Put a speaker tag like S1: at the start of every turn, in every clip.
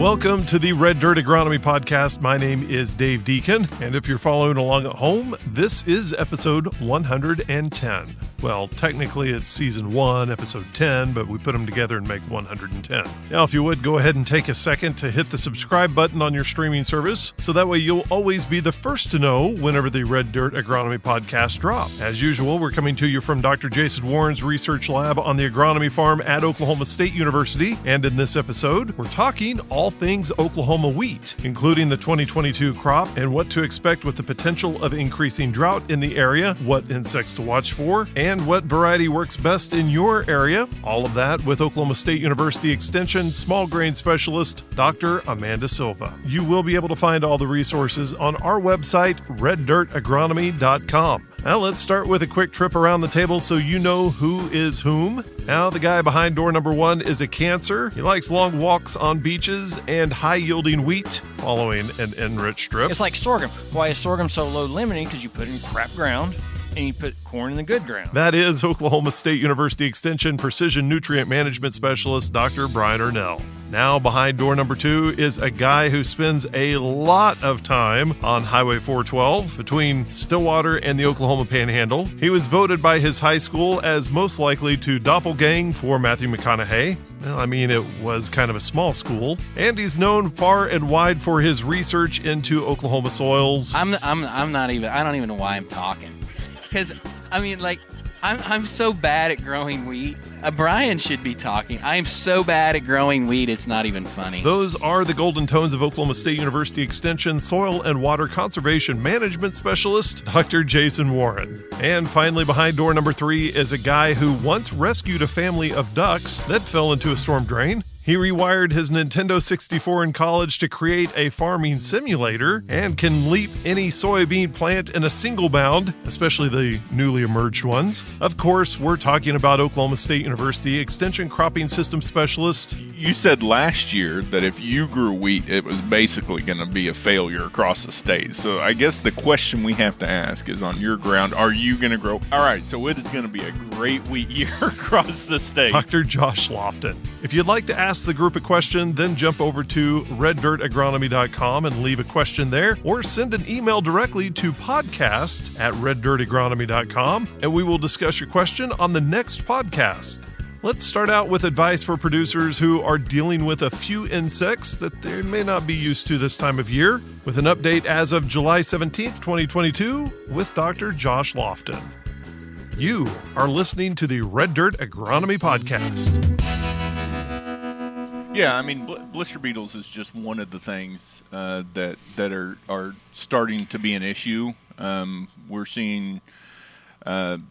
S1: Welcome to the Red Dirt Agronomy Podcast. My name is Dave Deacon, and if you're following along at home, this is episode 110. Well, technically it's season 1, episode 10, but we put them together and make 110. Now, if you would, go ahead and take a second to hit the subscribe button on your streaming service, so that way you'll always be the first to know whenever the Red Dirt Agronomy Podcast drop. As usual, we're coming to you from Dr. Jason Warren's research lab on the agronomy farm at Oklahoma State University, and in this episode, we're talking all things Oklahoma wheat, including the 2022 crop and what to expect with the potential of increasing drought in the area, what insects to watch for, and what variety works best in your area. All of that with Oklahoma State University Extension small grain specialist, Dr. Amanda Silva. You will be able to find all the resources on our website, reddirtagronomy.com. Now let's start with a quick trip around the table so you know who is whom. Now the guy behind door number 1 is a Cancer. He likes long walks on beaches and high-yielding wheat following an enriched strip.
S2: It's like sorghum. Why is sorghum so low limiting? Because you put it in crap ground and you put corn in the good ground.
S1: That is Oklahoma State University Extension Precision Nutrient Management Specialist, Dr. Brian Ernell. Now behind door number 2 is a guy who spends a lot of time on Highway 412 between Stillwater and the Oklahoma Panhandle. He was voted by his high school as most likely to doppelgang for Matthew McConaughey. Well, I mean, it was kind of a small school. And he's known far and wide for his research into Oklahoma soils.
S2: I don't even know why I'm talking. Because, I mean, like, I'm so bad at growing wheat. Brian should be talking. I'm so bad at growing wheat, it's not even funny.
S1: Those are the golden tones of Oklahoma State University Extension Soil and Water Conservation Management Specialist, Dr. Jason Warren. And finally, behind door number 3 is a guy who once rescued a family of ducks that fell into a storm drain. He rewired his Nintendo 64 in college to create a farming simulator and can leap any soybean plant in a single bound, especially the newly emerged ones. Of course, we're talking about Oklahoma State University Extension Cropping System Specialist.
S3: You said last year that if you grew wheat, it was basically going to be a failure across the state. So I guess the question we have to ask is, on your ground, are you going to grow? All right, so it is going to be a great wheat year across the state.
S1: Dr. Josh Lofton. If you'd like to ask the group a question, then jump over to reddirtagronomy.com and leave a question there, or send an email directly to podcast@reddirtagronomy.com, and we will discuss your question on the next podcast. Let's start out with advice for producers who are dealing with a few insects that they may not be used to this time of year, with an update as of July 17th, 2022, with Dr. Josh Lofton. You are listening to the Red Dirt Agronomy Podcast.
S3: Yeah, I mean, blister beetles is just one of the things that are starting to be an issue. We're seeing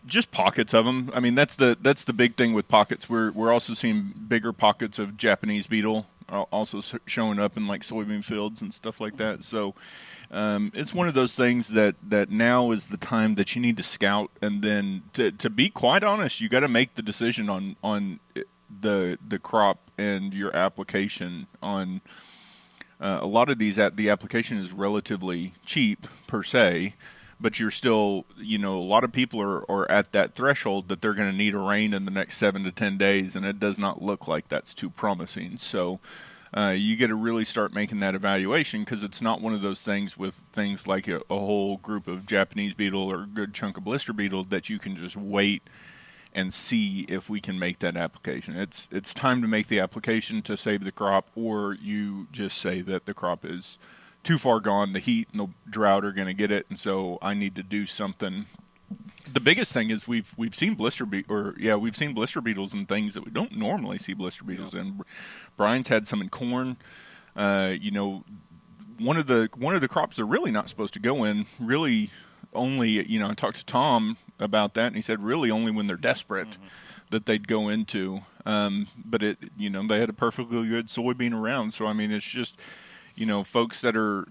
S3: just pockets of them. I mean, that's the big thing with pockets. We're also seeing bigger pockets of Japanese beetle also showing up in like soybean fields and stuff like that. So it's one of those things that now is the time that you need to scout, and then to be quite honest, you got to make the decision on the crop and your application on a lot of these. The application is relatively cheap per se, but you're still, a lot of people are at that threshold that they're going to need a rain in the next 7 to 10 days, and it does not look like that's too promising. So you got to really start making that evaluation, because it's not one of those things with things like a whole group of Japanese beetle or a good chunk of blister beetle that you can just wait and see if we can make that application. It's time to make the application to save the crop, or you just say that the crop is too far gone, the heat and the drought are going to get it, and so I need to do something. The biggest thing is we've seen blister beetles and things that we don't normally see blister beetles in. Brian's had some in corn. One of the crops they're really not supposed to go in, really only, I talked to Tom about that, and he said really only when they're desperate that they'd go into. But they had a perfectly good soybean around. So I mean, it's just, folks that are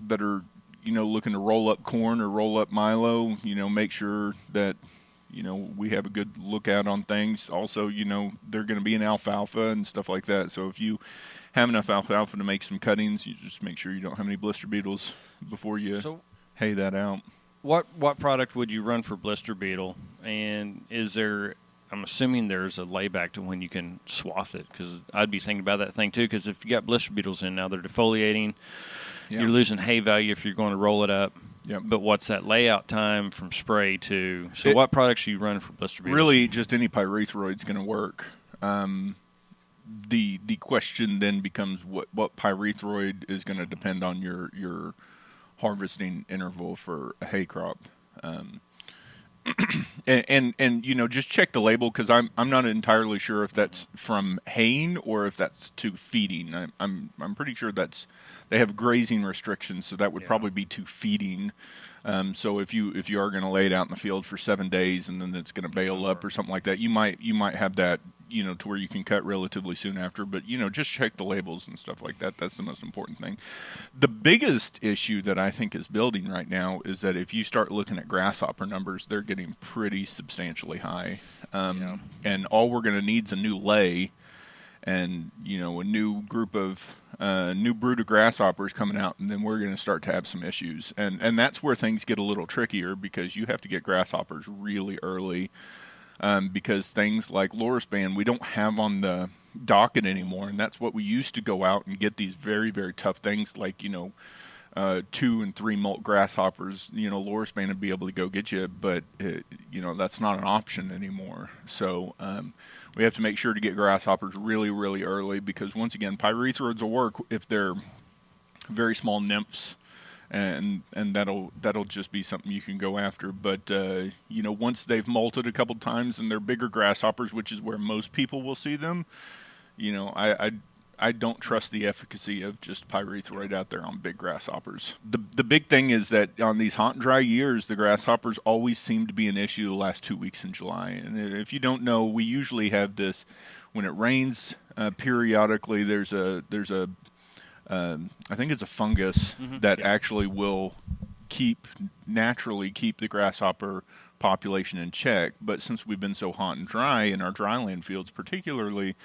S3: looking to roll up corn or roll up milo, make sure that we have a good lookout on things. Also, they're going to be in alfalfa and stuff like that. So if you have enough alfalfa to make some cuttings, you just make sure you don't have any blister beetles before you hay that out.
S2: What product would you run for blister beetle? And is there
S4: I'm assuming there's a layback to when you can swath it, because I'd be thinking about that thing too. Because if you got blister beetles in now, they're defoliating.
S3: Yeah.
S4: You're losing hay value if you're going to roll it up.
S3: Yep.
S4: But what's that layout time from spray to? So what products are you running for blister beetles?
S3: Really, just any pyrethroid's going to work. The question then becomes what pyrethroid is going to depend on your harvesting interval for a hay crop. And just check the label, because I'm not entirely sure if that's from haying or if that's to feeding. I'm pretty sure they have grazing restrictions, so that would probably be to feeding. So if you are going to lay it out in the field for 7 days and then it's going to bale up or something like that, you might have that, to where you can cut relatively soon after. But just check the labels and stuff like that. That's the most important thing. The biggest issue that I think is building right now is that if you start looking at grasshopper numbers, they're getting pretty substantially high. And all we're going to need is a new lay, and a new group of new brood of grasshoppers coming out, and then we're going to start to have some issues, and that's where things get a little trickier, because you have to get grasshoppers really early, because things like loris band we don't have on the docket anymore, and that's what we used to go out and get these very, very tough things like 2 and 3 molt grasshoppers. Loris band would be able to go get you, but that's not an option anymore. So we have to make sure to get grasshoppers really, really early, because once again, pyrethroids will work if they're very small nymphs, and that'll just be something you can go after. But once they've molted a couple times and they're bigger grasshoppers, which is where most people will see them, I don't trust the efficacy of just pyrethroid out there on big grasshoppers. The big thing is that on these hot and dry years, the grasshoppers always seem to be an issue the last 2 weeks in July. And if you don't know, we usually have this when it rains periodically. There's a I think it's a fungus that actually will naturally keep the grasshopper population in check. But since we've been so hot and dry in our dryland fields particularly,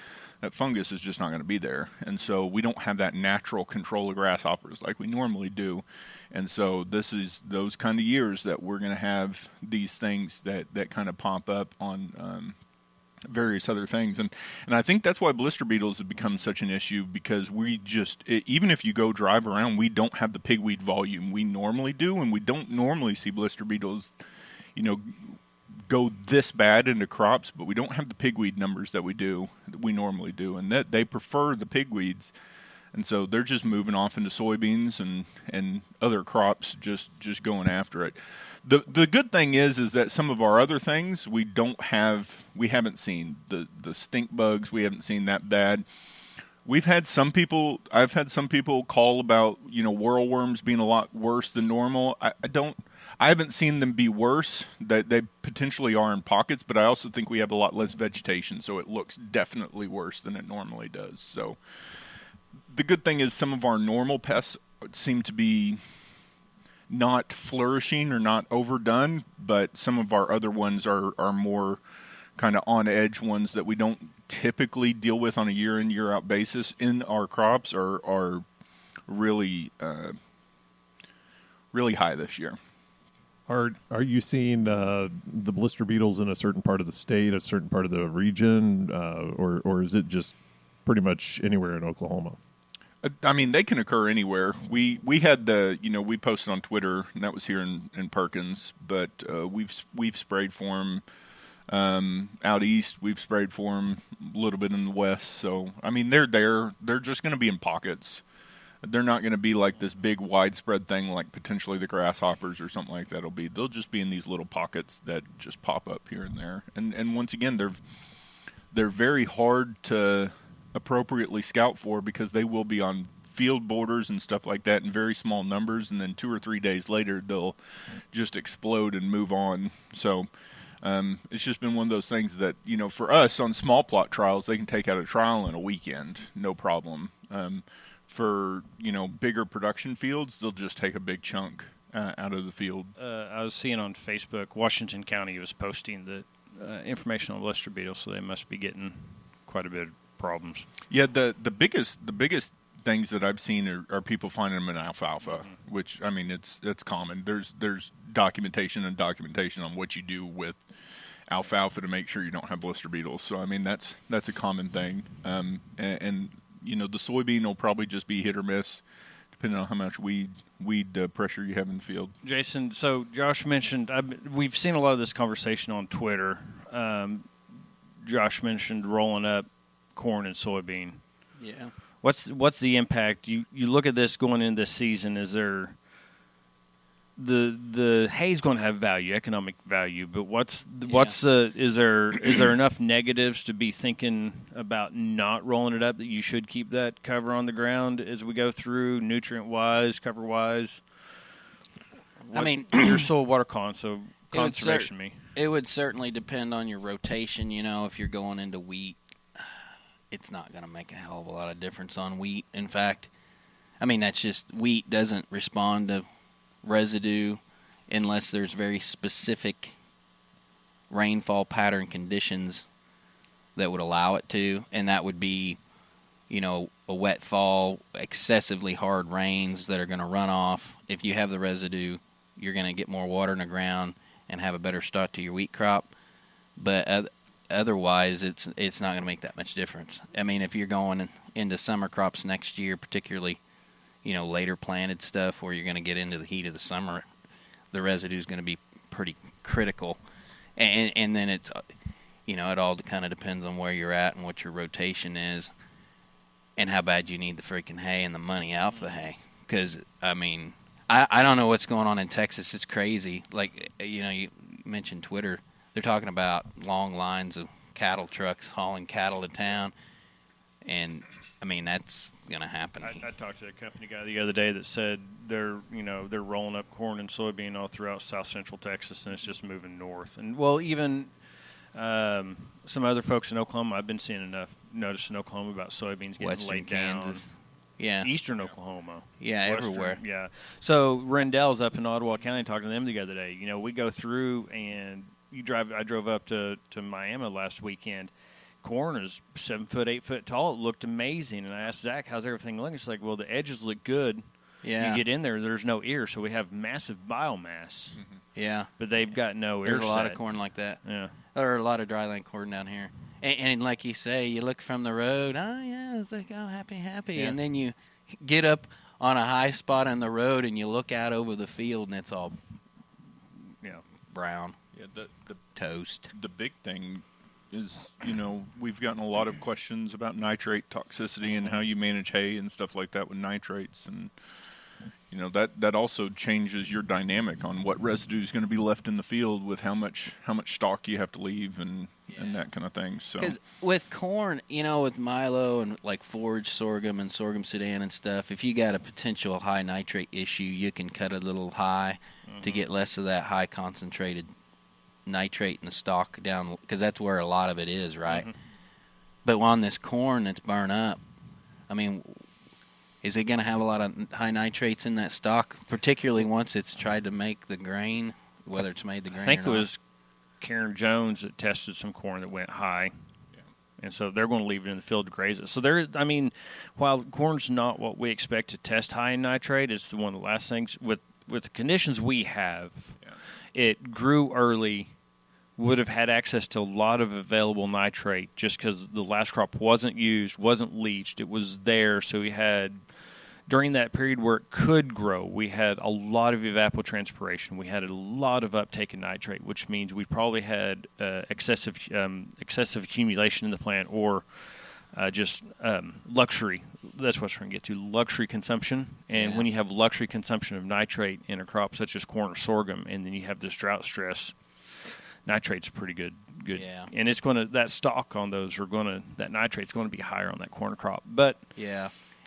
S3: that fungus is just not going to be there. And so we don't have that natural control of grasshoppers like we normally do. And so this is those kind of years that we're going to have these things that kind of pop up on various other things. And I think that's why blister beetles have become such an issue, because we just, even if you go drive around, we don't have the pigweed volume we normally do, and we don't normally see blister beetles, go this bad into crops, but we don't have the pigweed numbers that we normally do, and that they prefer the pigweeds, and so they're just moving off into soybeans and other crops, just going after it. The good thing is that some of our other things we haven't seen the stink bugs. We haven't seen that bad. I've had some people call about whirlworms being a lot worse than normal. I haven't seen them be worse. That they potentially are in pockets, but I also think we have a lot less vegetation, so it looks definitely worse than it normally does. So the good thing is some of our normal pests seem to be not flourishing or not overdone, but some of our other ones are more kind of on edge ones that we don't typically deal with on a year in, year out basis in our crops are really really high this year.
S1: Are you seeing the blister beetles in a certain part of the state, a certain part of the region, or is it just pretty much anywhere in Oklahoma?
S3: I mean, they can occur anywhere. We had we posted on Twitter, and that was here in Perkins, but we've sprayed for them out east. We've sprayed for them a little bit in the west. So I mean, they're there. They're just going to be in pockets. They're not going to be like this big widespread thing like potentially the grasshoppers or something like that will be. They'll just be in these little pockets that just pop up here and there. And once again, they're very hard to appropriately scout for, because they will be on field borders and stuff like that in very small numbers, and then 2 or 3 days later they'll just explode and move on. So it's just been one of those things that for us on small plot trials, they can take out a trial in a weekend, no problem. For bigger production fields, they'll just take a big chunk out of the field.
S4: I was seeing on Facebook, Washington County was posting the information on blister beetles, so they must be getting quite a bit of problems.
S3: Yeah, the biggest things that I've seen are people finding them in alfalfa, which I mean it's common. There's documentation on what you do with alfalfa to make sure you don't have blister beetles. So I mean that's a common thing. And you know, the soybean will probably just be hit or miss depending on how much weed pressure you have in the field.
S4: Jason, so Josh mentioned we've seen a lot of this conversation on Twitter. Josh mentioned rolling up corn and soybean.
S2: Yeah.
S4: What's the impact? You look at this going into this season. Is there the hay's going to have value, economic value, but is there enough negatives to be thinking about not rolling it up that you should keep that cover on the ground as we go through, nutrient wise, cover wise?
S2: I mean,
S4: your soil water conservation me.
S2: It would certainly depend on your rotation. You know, if you're going into wheat, it's not going to make a hell of a lot of difference on wheat. In fact, I mean, that's just wheat doesn't respond to residue unless there's very specific rainfall pattern conditions that would allow it to, and that would be, you know, a wet fall, excessively hard rains that are going to run off. If you have the residue, you're going to get more water in the ground and have a better start to your wheat crop. But otherwise, it's not going to make that much difference. I mean, if you're going into summer crops next year, particularly, you know, later planted stuff where you're going to get into the heat of the summer, the residue is going to be pretty critical. And then it's, you know, it all kind of depends on where you're at and what your rotation is and how bad you need the freaking hay and the money off the hay. Because, I mean, I don't know what's going on in Texas. It's crazy. Like, you know, you mentioned Twitter. They're talking about long lines of cattle trucks hauling cattle to town. And, I mean, that's going to happen.
S4: I talked to a company guy the other day that said they're rolling up corn and soybean all throughout south central Texas, and it's just moving north. And well, even some other folks in Oklahoma, I've been seeing enough notice in Oklahoma about soybeans getting
S2: Western
S4: laid
S2: Kansas.
S4: down.
S2: Yeah.
S4: Eastern Oklahoma.
S2: Yeah,
S4: Western,
S2: everywhere.
S4: Yeah. So Rendell's up in Ottawa County, talking to them the other day. You know, we go through and I drove up to Miami last weekend. Corn is 7 foot, 8 foot tall. It looked amazing. And I asked Zach, how's everything looking? It's like, well, the edges look good.
S2: Yeah.
S4: You get in there, there's no ear, so we have massive biomass.
S2: Mm-hmm. Yeah.
S4: But they've got no ear.
S2: There's a lot of corn like that.
S4: Yeah.
S2: There are a lot of dryland corn down here. And like you say, you look from the road, oh, yeah, it's like, oh, happy.
S4: Yeah.
S2: And then you get up on a high spot on the road and you look out over the field and it's all brown.
S3: Yeah, the
S2: toast.
S3: The big thing is, you know, we've gotten a lot of questions about nitrate toxicity and how you manage hay and stuff like that with nitrates, and you know that also changes your dynamic on what residue is going to be left in the field with how much stock you have to leave and that kind of thing. So
S2: because with corn, you know, with milo and like forage sorghum and sorghum sudan and stuff, if you got a potential high nitrate issue, you can cut a little high to get less of that high concentrated nitrate in the stalk down, because that's where a lot of it is, right? But on this corn that's burnt up, I mean, is it going to have a lot of high nitrates in that stalk, particularly once it's tried to make the grain, whether it's made the grain or not?
S4: I think it was Karen Jones that tested some corn that went high, and so they're going to leave it in the field to graze it. So while corn's not what we expect to test high in nitrate, it's one of the last things with the conditions we have. It grew early, would have had access to a lot of available nitrate just because the last crop wasn't used, wasn't leached. It was there, so we had, during that period where it could grow, we had a lot of evapotranspiration. We had a lot of uptake in nitrate, which means we probably had excessive accumulation in the plant, or just luxury. That's what we're going to get to, luxury consumption. And when you have luxury consumption of nitrate in a crop such as corn or sorghum, and then you have this drought stress, nitrate's pretty good. And it's going to, that stock on those that nitrate's going to be higher on that corn crop. But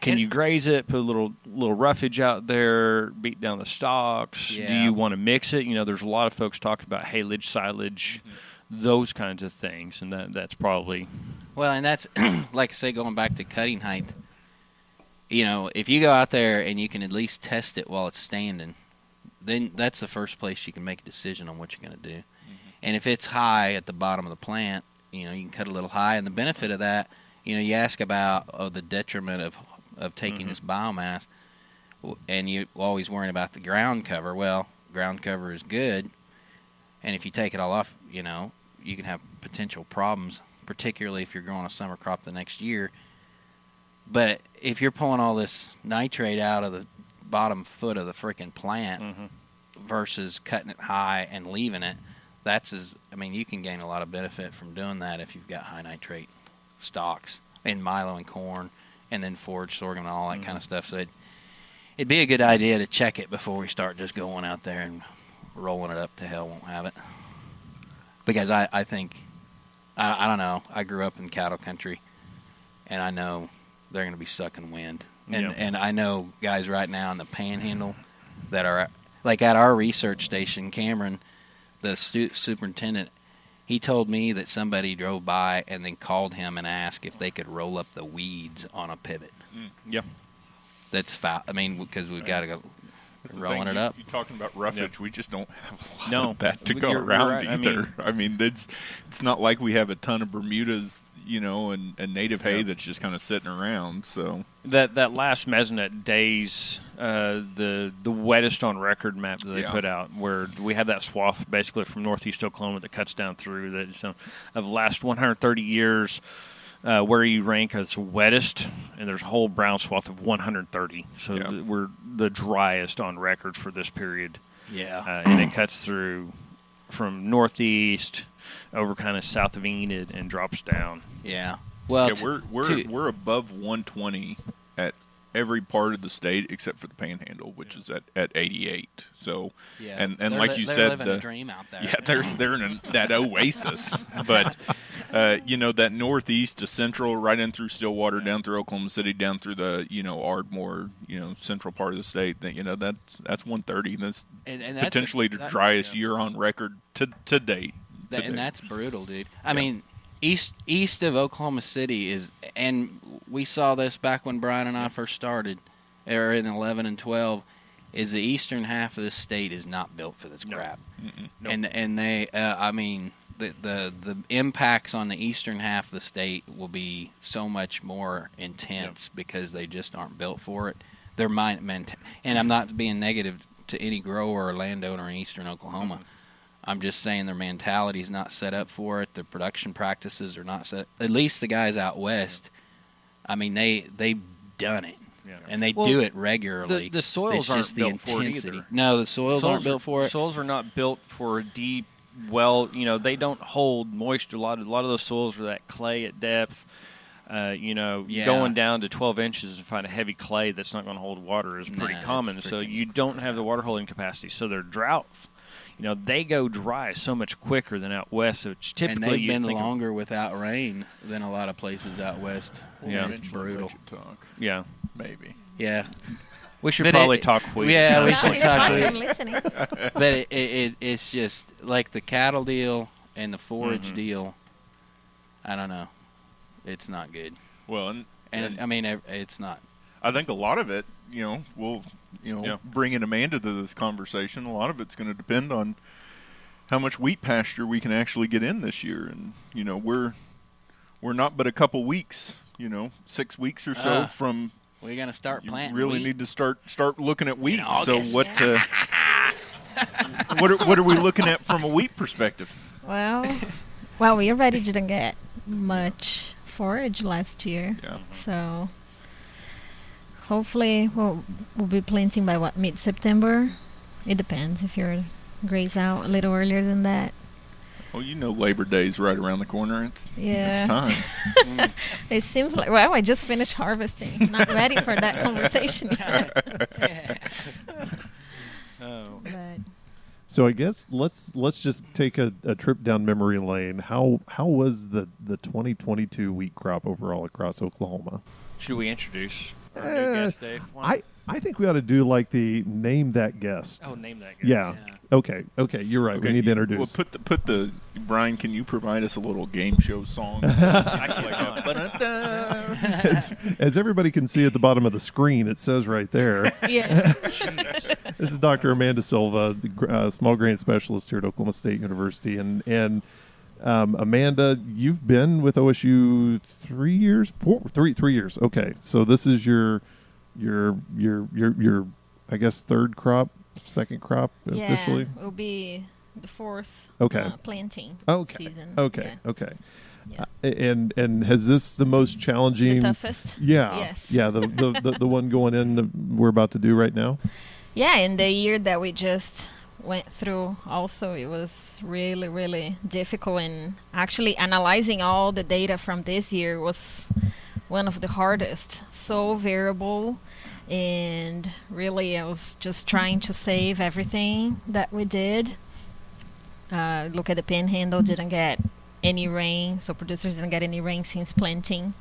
S4: can you graze it, put a little roughage out there, beat down the stalks? Do you want to mix it? You know, there's a lot of folks talking about haylage, silage, those kinds of things, and that's probably...
S2: Well, and that's, like I say, going back to cutting height, you know, if you go out there and you can at least test it while it's standing, then that's the first place you can make a decision on what you're going to do. And if it's high at the bottom of the plant, you know, you can cut a little high. And the benefit of that, you know, you ask about the detriment of taking this biomass, and you're always worrying about the ground cover. Well, ground cover is good, and if you take it all off, you know, you can have potential problems, particularly if you're growing a summer crop the next year. But if you're pulling all this nitrate out of the bottom foot of the freaking plant versus cutting it high and leaving it, you can gain a lot of benefit from doing that if you've got high nitrate stalks in milo and corn, and then forage sorghum and all that kind of stuff. So it'd be a good idea to check it before we start just going out there and rolling it up to hell won't have it. Because I think, I don't know, I grew up in cattle country, and I know they're going to be sucking wind. And I know guys right now in the panhandle that are, like at our research station, Cameron, the superintendent, he told me that somebody drove by and then called him and asked if they could roll up the weeds on a pivot.
S4: Yep.
S2: That's foul. I mean, because we've got to go rolling it up.
S3: You're talking about roughage. We just don't have a lot of that to
S4: You're
S3: go around
S4: right.
S3: either. I mean, it's not like we have a ton of Bermudas, and native hay that's just kind of sitting around. So
S4: that last Mesonet days, the wettest on record map that they put out, where we have that swath basically from northeast Oklahoma that cuts down through that. So of the last 130 years, where you rank as wettest, and there's a whole brown swath of 130. So we're the driest on record for this period.
S2: Yeah,
S4: and it cuts through from northeast over kind of south of Enid and drops down.
S2: Yeah. Well,
S3: we're above 120 at every part of the state except for the Panhandle, which is at 88. So, and like you said,
S2: living a dream out there.
S3: Yeah, they're in that oasis. But that northeast to central, right in through Stillwater, down through Oklahoma City, down through the Ardmore, central part of the state. That that's 130. That's and potentially the driest year on record to date.
S2: And that's brutal, dude. I mean, east of Oklahoma City is, and we saw this back when Brian and I first started, or in 11 and 12, is the eastern half of the state is not built for this crap. Nope. And they, the impacts on the eastern half of the state will be so much more intense because they just aren't built for it. Their and I'm not being negative to any grower or landowner in eastern Oklahoma. I'm just saying their mentality is not set up for it. Their production practices are not set. At least the guys out west, I mean, they've done it, and they do it regularly.
S4: The soils aren't built for it either.
S2: No, the soils aren't built for it.
S4: Soils are not built for a deep well. They don't hold moisture. A lot of those soils are that clay at depth. Going down to 12 inches and find a heavy clay that's not going to hold water is pretty common. So you don't have the water holding capacity. So they're drought. They go dry so much quicker than out west, which typically
S2: and they've been longer without rain than a lot of places out west. It's brutal.
S4: Yeah,
S2: maybe. Yeah,
S4: we should probably talk wheat.
S2: Yeah, we should talk wheat.
S5: I'm listening.
S2: But it's just like the cattle deal and the forage deal. I don't know. It's not good.
S3: Well, and
S2: I mean, it's not.
S3: I think a lot of it, we'll bring in Amanda to this conversation. A lot of it's going to depend on how much wheat pasture we can actually get in this year. And, we're not but a couple weeks, 6 weeks or so from.
S2: We're going to start planting
S3: really
S2: wheat.
S3: need to start looking at wheat. So what are we looking at from a wheat perspective?
S5: Well, we already didn't get much forage last year. Yeah. So hopefully we'll be planting by mid-September. It depends if you're graze out a little earlier than that.
S3: Well, Labor Day's right around the corner. It's time.
S5: It seems like, I just finished harvesting. Not ready for that conversation yet.
S1: So I guess let's just take a trip down memory lane. How was the 2022 wheat crop overall across Oklahoma?
S4: Should we introduce our new guest, Dave?
S1: I think we ought to do like the name that guest.
S4: Oh, name that guest.
S1: Yeah. Okay. You're right. Okay. We need to introduce.
S3: Well, put the Brian. Can you provide us a little game show song?
S1: As everybody can see at the bottom of the screen, it says right there.
S5: Yeah.
S1: This is Dr. Amanda Silva, the small grain specialist here at Oklahoma State University, and Amanda, you've been with OSU 3 years, 3 years. Okay, so this is your I guess second crop officially.
S5: Yeah, will be the fourth
S1: Okay.
S5: planting
S1: Okay.
S5: season.
S1: Okay.
S5: Yeah.
S1: Okay.
S5: Yeah.
S1: And has this the most challenging?
S5: The toughest.
S1: Yeah.
S5: Yes.
S1: Yeah. The one going in we're about to do right now.
S5: Yeah, in the year that we just went through also, it was really, really difficult, and actually analyzing all the data from this year was one of the hardest. So variable, and really I was just trying to save everything that we did. Look at the Panhandle, didn't get any rain, so producers didn't get any rain since planting.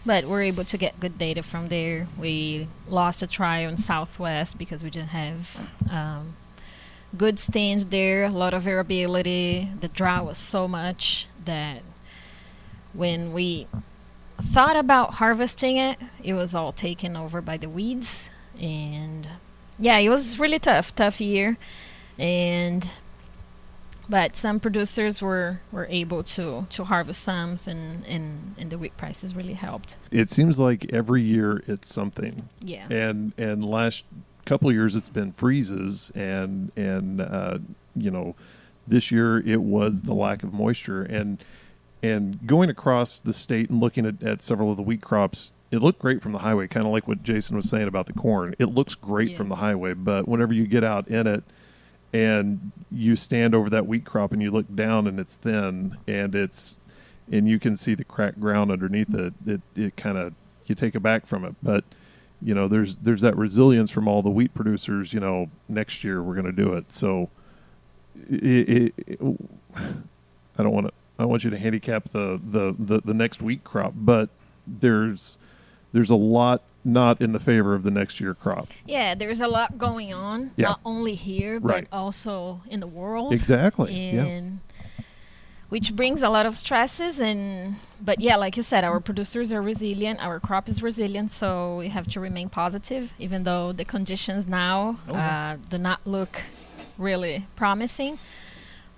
S5: But we're able to get good data from there. We lost a trial in Southwest because we didn't have good stands there, a lot of variability. The drought was so much that when we thought about harvesting it, it was all taken over by the weeds. And yeah, it was really tough year. But some producers were able to harvest some, and the wheat prices really helped.
S1: It seems like every year it's something.
S5: Yeah.
S1: And last couple of years it's been freezes, and this year it was the lack of moisture, and going across the state and looking at several of the wheat crops, it looked great from the highway, kind of like what Jason was saying about the corn. It looks great from the highway, but whenever you get out in it and you stand over that wheat crop and you look down and it's thin and you can see the cracked ground underneath it kind of, you take it back from it. But there's that resilience from all the wheat producers. Next year we're going to do it. So I don't want you to handicap the next wheat crop, but there's a lot not in the favor of the next year crop.
S5: Yeah, there's a lot going on, not only here, but also in the world.
S1: Exactly.
S5: And which brings a lot of stresses. But yeah, like you said, our producers are resilient, our crop is resilient, so we have to remain positive, even though the conditions now do not look really promising.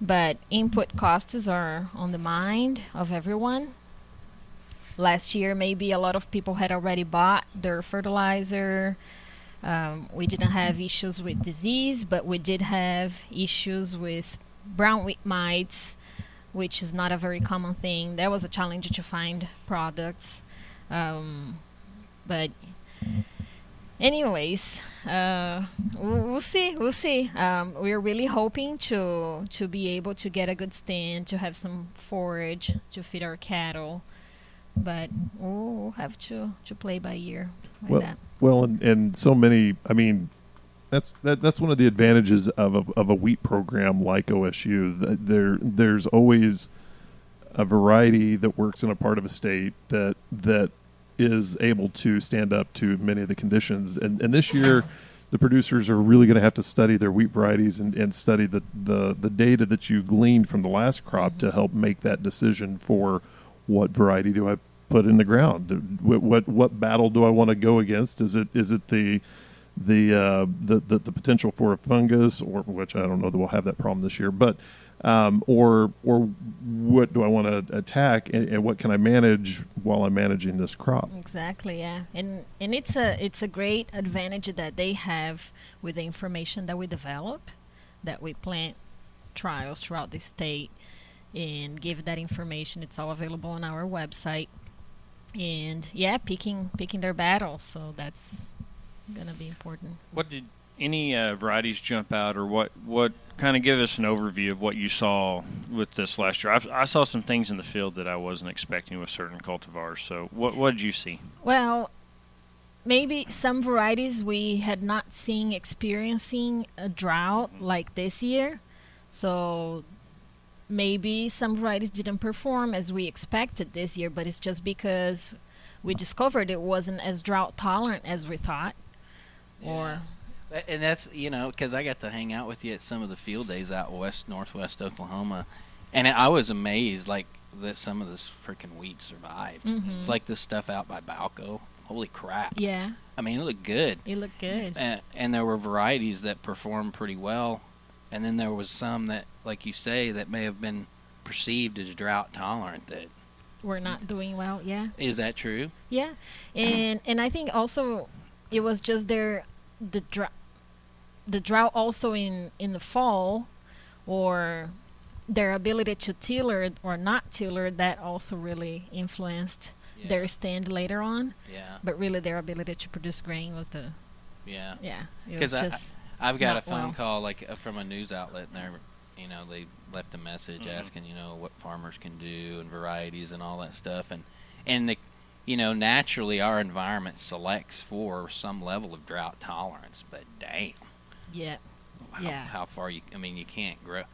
S5: But input costs are on the mind of everyone. Last year, maybe a lot of people had already bought their fertilizer. We didn't have issues with disease, but we did have issues with brown wheat mites, which is not a very common thing. That was a challenge to find products. But anyways, we'll see. We're really hoping to be able to get a good stand, to have some forage to feed our cattle. But we'll have to play by ear like that.
S1: Well, and so many. I mean, that's one of the advantages of a wheat program like OSU. There's always a variety that works in a part of a state that is able to stand up to many of the conditions. And this year, the producers are really going to have to study their wheat varieties and study the data that you gleaned from the last crop to help make that decision for what variety do I put in the ground? What battle do I want to go against? Is it the potential for a fungus, or which I don't know that we'll have that problem this year, but or what do I want to attack, and what can I manage while I'm managing this crop?
S5: Exactly, yeah, and it's a great advantage that they have with the information that we develop, that we plant trials throughout the state and give that information. It's all available on our website, and picking their battle. So that's gonna be important.
S4: What did any varieties jump out, or what kind of give us an overview of what you saw with this last year? I saw some things in the field that I wasn't expecting with certain cultivars. So what did you see?
S5: Well, maybe some varieties we had not seen experiencing a drought like this year. So maybe some varieties didn't perform as we expected this year, but it's just because we discovered it wasn't as drought tolerant as we thought.
S2: Yeah. And that's, because I got to hang out with you at some of the field days out northwest Oklahoma, and I was amazed, that some of this freaking wheat survived.
S5: Mm-hmm.
S2: Like the stuff out by Balco. Holy crap.
S5: Yeah.
S2: I mean, it looked good.
S5: It looked good.
S2: And there were varieties that performed pretty well. And then there was some that, like you say, that may have been perceived as drought tolerant that
S5: we're not doing well. Yeah.
S2: Is that true?
S5: Yeah. And I think also it was just the drought also in the fall or their ability to tiller or not tiller, that also really influenced their stand later on.
S2: Yeah.
S5: But really their ability to produce grain was the
S2: Yeah.
S5: it was
S2: Because
S5: just
S2: I've got a
S5: not
S2: phone
S5: well.
S2: call from a news outlet, and they left a message asking what farmers can do and varieties and all that stuff, and naturally our environment selects for some level of drought tolerance, but damn,
S5: Yeah.
S2: how far you can't grow.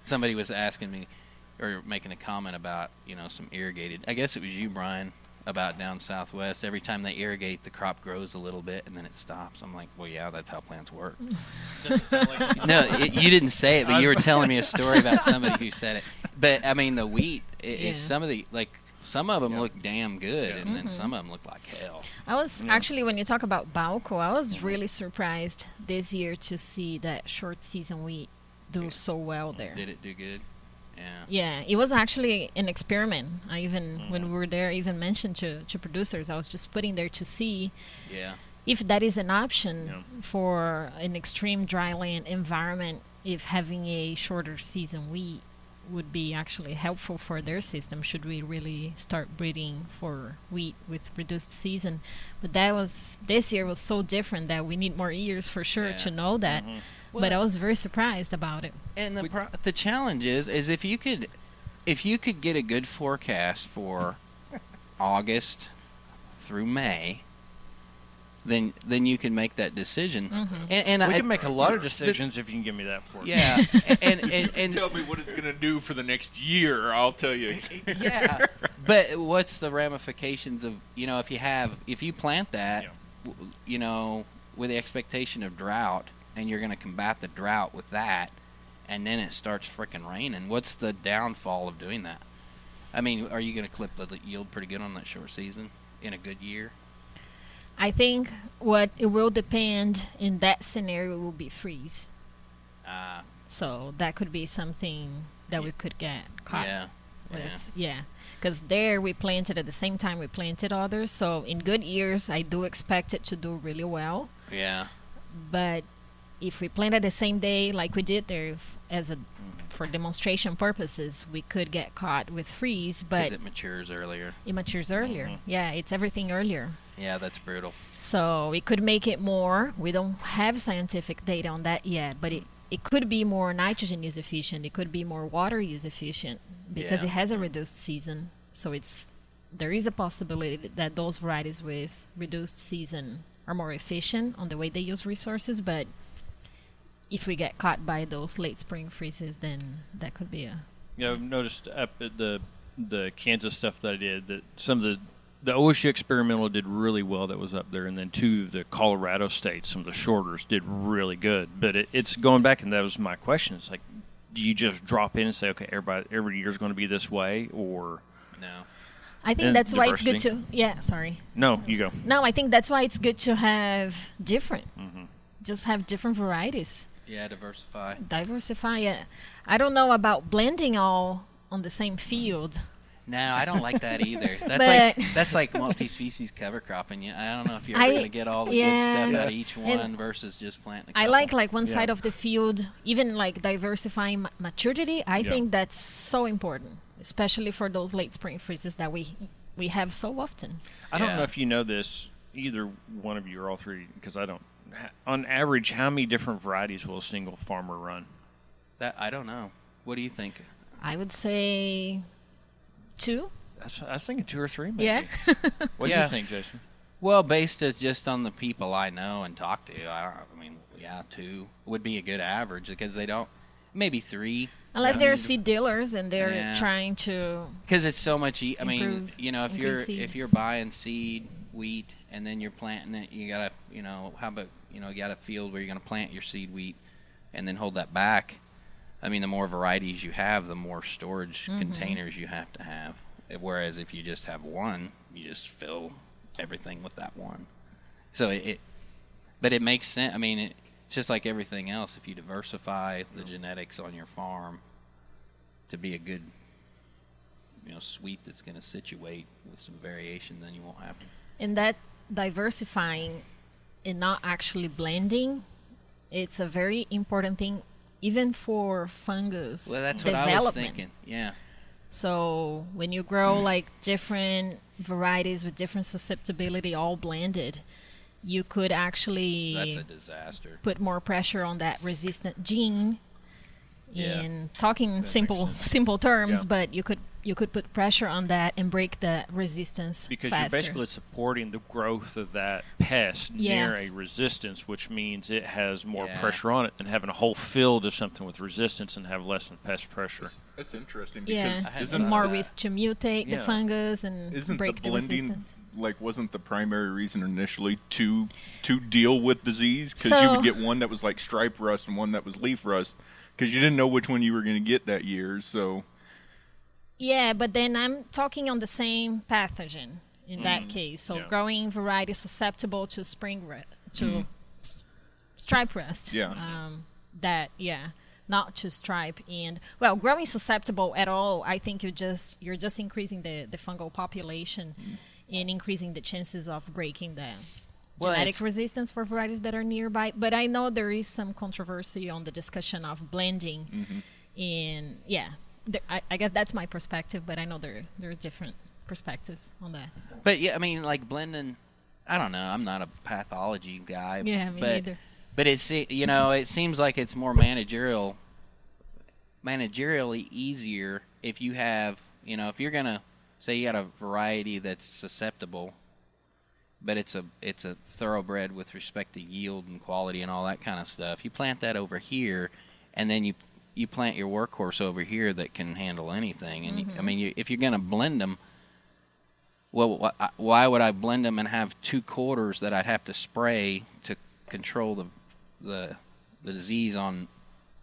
S2: Somebody was asking me or making a comment about some irrigated. I guess it was you, Brian, about down southwest. Every time they irrigate, the crop grows a little bit and then it stops. I'm like, well, yeah, that's how plants work.
S4: Doesn't sound like
S2: No, you didn't say it, but you were telling me a story about somebody who said it. But I mean, the wheat, some of them look damn good, and then some of them look like hell.
S5: I was actually, when you talk about Balco, I was really surprised this year to see that short season wheat do so well there.
S2: Did it do good? Yeah.
S5: Yeah, it was actually an experiment. I even, when we were there, even mentioned to producers, I was just putting there to see if that is an option for an extreme dry land environment, if having a shorter season wheat would be actually helpful for their system. Should we really start breeding for wheat with reduced season? But this year was so different that we need more years for sure to know that. But I was very surprised about it.
S2: And the challenge is if you could get a good forecast for August through May, then you can make that decision. And
S4: we
S2: I
S4: can make a lot of decisions if you can give me that forecast.
S2: Yeah, and
S3: Tell me what it's going to do for the next year. I'll tell you.
S2: yeah. But what's the ramifications of if you plant that, with the expectation of drought, and you're going to combat the drought with that, and then it starts frickin' raining. What's the downfall of doing that? I mean, are you going to clip the yield pretty good on that short season in a good year?
S5: I think what it will depend in that scenario will be freeze. So that could be something that we could get caught with. Yeah. Because there we planted at the same time we planted others. So in good years, I do expect it to do really well.
S2: Yeah.
S5: But if we planted the same day like we did there for demonstration purposes, we could get caught with freeze. But
S2: it matures earlier.
S5: It matures earlier. Yeah, it's everything earlier.
S2: Yeah, that's brutal.
S5: So it could make it more. We don't have scientific data on that yet, but it could be more nitrogen use efficient. It could be more water use efficient because it has a reduced season. So there is a possibility that those varieties with reduced season are more efficient on the way they use resources. But if we get caught by those late spring freezes, then that could be a...
S4: Yeah, I've noticed up at the Kansas stuff that I did that some of the OSU experimental did really well that was up there, and then two of the Colorado states, some of the shorters did really good. But it's going back, and that was my question. It's like, do you just drop in and say, okay, every year is going to be this way, or...
S2: No.
S5: I think that's why it's good to... Yeah, sorry.
S4: No, you go.
S5: No, I think that's why it's good to have different. Just have different varieties.
S2: Yeah,
S5: Diversify, yeah. I don't know about blending all on the same field.
S2: No, I don't like that either. That's like multi-species cover cropping. I don't know if you're ever going to get all the good stuff out of each one versus just planting a couple.
S5: I like one side of the field, even like diversifying maturity. I think that's so important, especially for those late spring freezes that we have so often.
S4: I don't know if you know this, either one of you or all three, because I don't. On average, how many different varieties will a single farmer run?
S2: That I don't know. What do you think?
S5: I would say 2.
S4: I was thinking 2 or 3, maybe.
S5: Yeah.
S4: What do you think, Jason?
S2: Well, based just on the people I know and talk to, 2 would be a good average because they don't. Maybe 3.
S5: Unless they're seed dealers and they're trying to.
S2: Because it's so much. I mean, if you're buying seed wheat and then you're planting it, you gotta, how about you got a field where you're gonna plant your seed wheat and then hold that back. I mean, the more varieties you have, the more storage containers you have to have. Whereas if you just have one, you just fill everything with that one. So but it makes sense. I mean, it's just like everything else. If you diversify the genetics on your farm to be a good, suite that's going to situate with some variation, then you won't have to.
S5: And that diversifying and not actually blending, it's a very important thing even for fungus
S2: Well, that's what
S5: development.
S2: I was thinking. Yeah.
S5: So when you grow like different varieties with different susceptibility all blended, you could
S2: That's
S5: actually
S2: a disaster.
S5: put more pressure on that resistant gene.
S2: Yeah.
S5: In talking
S3: makes
S5: simple terms,
S3: Yeah.
S5: but you could put pressure on that and break the resistance
S4: Because
S5: faster.
S4: you're basically supporting the growth of that pest near
S5: Yes.
S4: a resistance, which means it has more
S2: Yeah.
S4: pressure on it than having a whole field of something with resistance and have less than pest pressure.
S3: That's interesting
S5: yeah,
S3: because
S2: I hadn't
S3: isn't
S5: and more
S2: that.
S5: risk to mutate the
S4: Yeah.
S5: fungus and
S3: isn't
S5: break
S3: the
S5: the
S3: blending
S5: resistance.
S3: like wasn't the primary reason initially to deal with disease because you
S5: So-
S3: would get one that was like stripe rust and one that was leaf rust because you didn't know which one you were going to get that year. So
S5: Yeah, but then I'm talking on the same pathogen in that case. So
S4: Yeah.
S5: growing variety susceptible to stripe rust.
S3: Yeah.
S5: Not to stripe. And well, growing susceptible at all, I think you're just increasing the fungal population and increasing the chances of breaking the
S2: Well,
S5: genetic
S2: it's-
S5: resistance for varieties that are nearby. But I know there is some controversy on the discussion of blending. And yeah, I guess that's my perspective, but I know there are different perspectives on that.
S2: But yeah, I mean, like blending. I don't know. I'm not a pathology guy.
S5: Yeah, me
S2: but,
S5: neither.
S2: But it seems like it's more managerially easier if you have, if you're gonna say you got a variety that's susceptible, but it's a thoroughbred with respect to yield and quality and all that kind of stuff. You plant that over here, and then you plant your workhorse over here that can handle anything. And I mean, if you're gonna blend them. Well, why would I blend them and have 2 quarters that I'd have to spray to control the disease on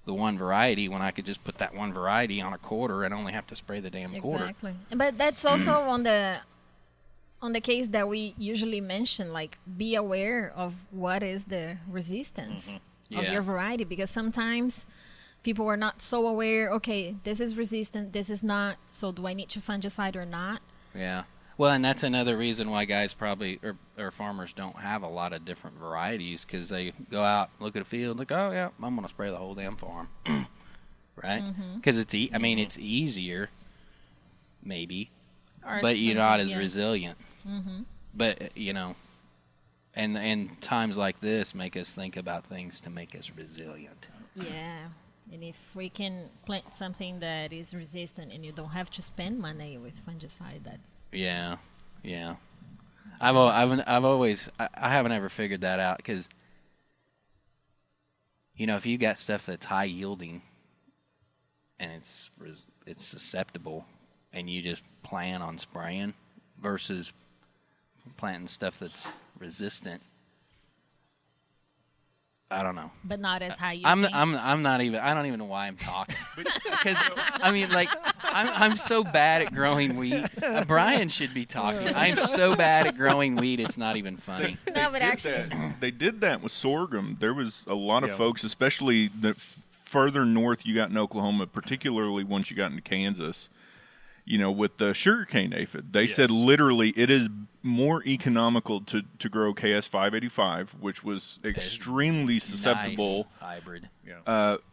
S2: the one variety when I could just put that one variety on a quarter and only have to spray the damn quarter?
S5: Exactly. But that's also on the case that we usually mention, like be aware of what is the resistance of
S2: Yeah.
S5: your variety, because sometimes people are not so aware, okay, this is resistant, this is not, so do I need to fungicide or not?
S2: Yeah. Well, and that's another reason why guys probably or farmers don't have a lot of different varieties, because they go out, look at a field, like, oh yeah, I'm gonna spray the whole damn farm, right? Because it's it's easier, maybe,
S5: Or
S2: but you're
S5: something,
S2: not as
S5: yeah.
S2: resilient. But and times like this make us think about things to make us resilient.
S5: Yeah. And if we can plant something that is resistant and you don't have to spend money with fungicide, that's
S2: Yeah. I haven't ever figured that out, because if you got stuff that's high yielding and it's susceptible, and you just plan on spraying versus planting stuff that's resistant. I don't know.
S5: but not as high.
S2: I'm not even. I don't even know why I'm talking. Because I'm so bad at growing wheat. Brian should be talking. I'm so bad at growing wheat. It's not even funny.
S5: No, but actually,
S3: they did that with sorghum. There was a lot of
S4: Yeah.
S3: folks, especially the further north you got in Oklahoma, particularly once you got into Kansas, with the sugarcane aphid. They said literally it is more economical to grow KS 585, which was extremely susceptible,
S2: Nice hybrid.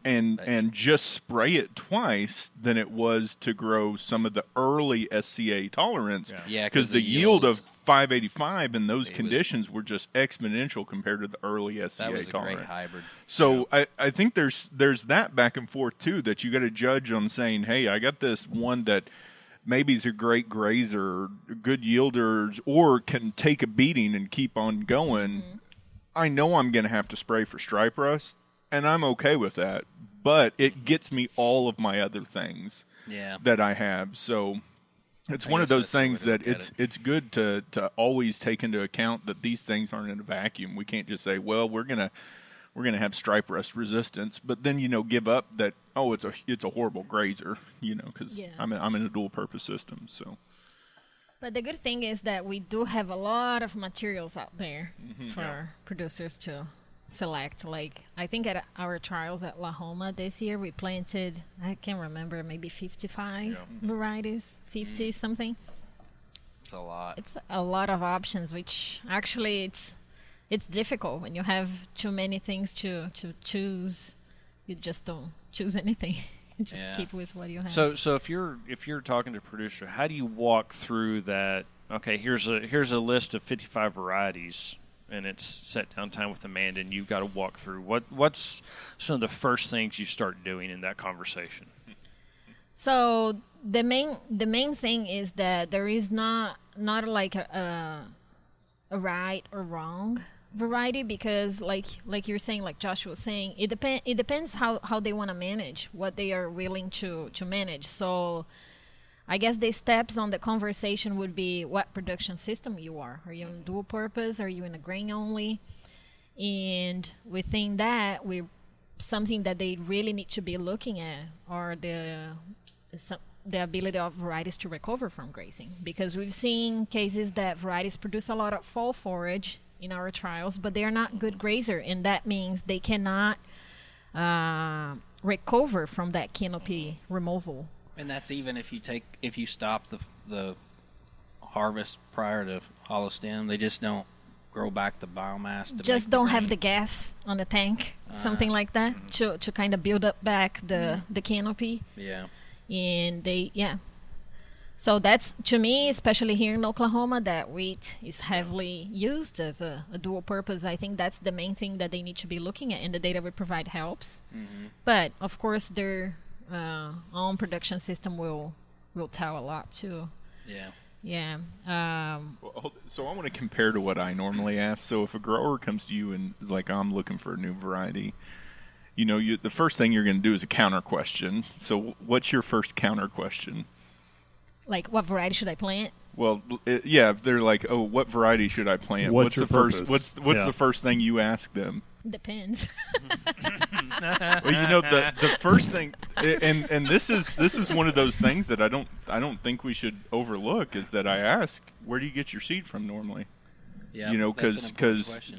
S3: and just spray it twice than it was to grow some of the early SCA tolerance.
S2: Yeah,
S3: because the yield of 585 in those conditions were just exponential compared to the early SCA
S2: That was a
S3: tolerance.
S2: great hybrid.
S3: So I think there's that back and forth too, that you got to judge on saying, hey, I got this one that maybe is a great grazer, good yielders, or can take a beating and keep on going. I know I'm going to have to spray for stripe rust, and I'm okay with that. But it gets me all of my other things
S2: Yeah.
S3: that I have. So it's
S2: I
S3: one of
S2: guess
S3: those
S2: that's the way
S3: things
S2: to
S3: that
S2: look at
S3: it's good to always take into account that these things aren't in a vacuum. We can't just say, well, we're gonna have stripe rust resistance, but then give up that, oh, it's a horrible grazer, because
S5: Yeah.
S3: I'm in a dual purpose system. So
S5: but the good thing is that we do have a lot of materials out there for producers to select. Like, I think at our trials at La Homa this year, we planted, I can't remember, maybe 55 varieties, 50 something.
S2: It's a lot.
S5: It's a lot of options, which actually it's difficult when you have too many things to choose you just don't choose anything. You just
S2: Yeah.
S5: keep with what you have.
S4: So if you're talking to a producer, how do you walk through that? Okay, here's a list of 55 varieties, and it's set down time with Amanda, and you've got to walk through. What's some of the first things you start doing in that conversation?
S5: So the main thing is that there is not like a right or wrong variety, because like you're saying, like Josh was saying, it depends how they want to manage, what they are willing to manage. So I guess the steps on the conversation would be what production system you are. Are you in dual purpose? Are you in a grain only? And within that, something that they really need to be looking at are the ability of varieties to recover from grazing, because we've seen cases that varieties produce a lot of fall forage in our trials, but they are not good grazer, and that means they cannot recover from that canopy removal.
S2: And that's even if you stop the harvest prior to hollow stem, they just don't grow back the biomass.
S5: Just don't have the gas on the tank, something like that, to kind of build up back the canopy.
S2: Yeah.
S5: And so that's, to me, especially here in Oklahoma, that wheat is heavily used as a dual purpose. I think that's the main thing that they need to be looking at, and the data we provide helps. But of course, their own production system will tell a lot too.
S2: Yeah.
S3: So I want to compare to what I normally ask. So if a grower comes to you and is like, I'm looking for a new variety, the first thing you're going to do is a counter question. So what's your first counter question?
S5: Like, what variety should I plant?
S3: Well, if they're like, oh, what variety should I plant?
S1: What's
S3: the
S1: your
S3: first?
S1: purpose?
S3: What's the first thing you ask them?
S5: Depends.
S3: Well, the first thing, and this is one of those things that I don't think we should overlook, is that I ask, where do you get your seed from normally?
S2: Yeah.
S3: Because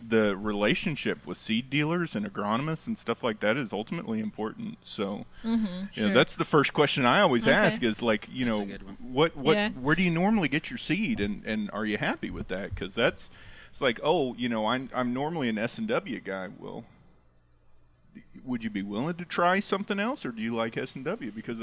S3: the relationship with seed dealers and agronomists and stuff like that is ultimately important. So,
S5: sure.
S3: that's the first question I always ask is like,
S2: That's a good one.
S3: where do you normally get your seed, and are you happy with that? Because it's like, oh, I'm normally an S&W guy. Well, would you be willing to try something else, or do you like S&W? Because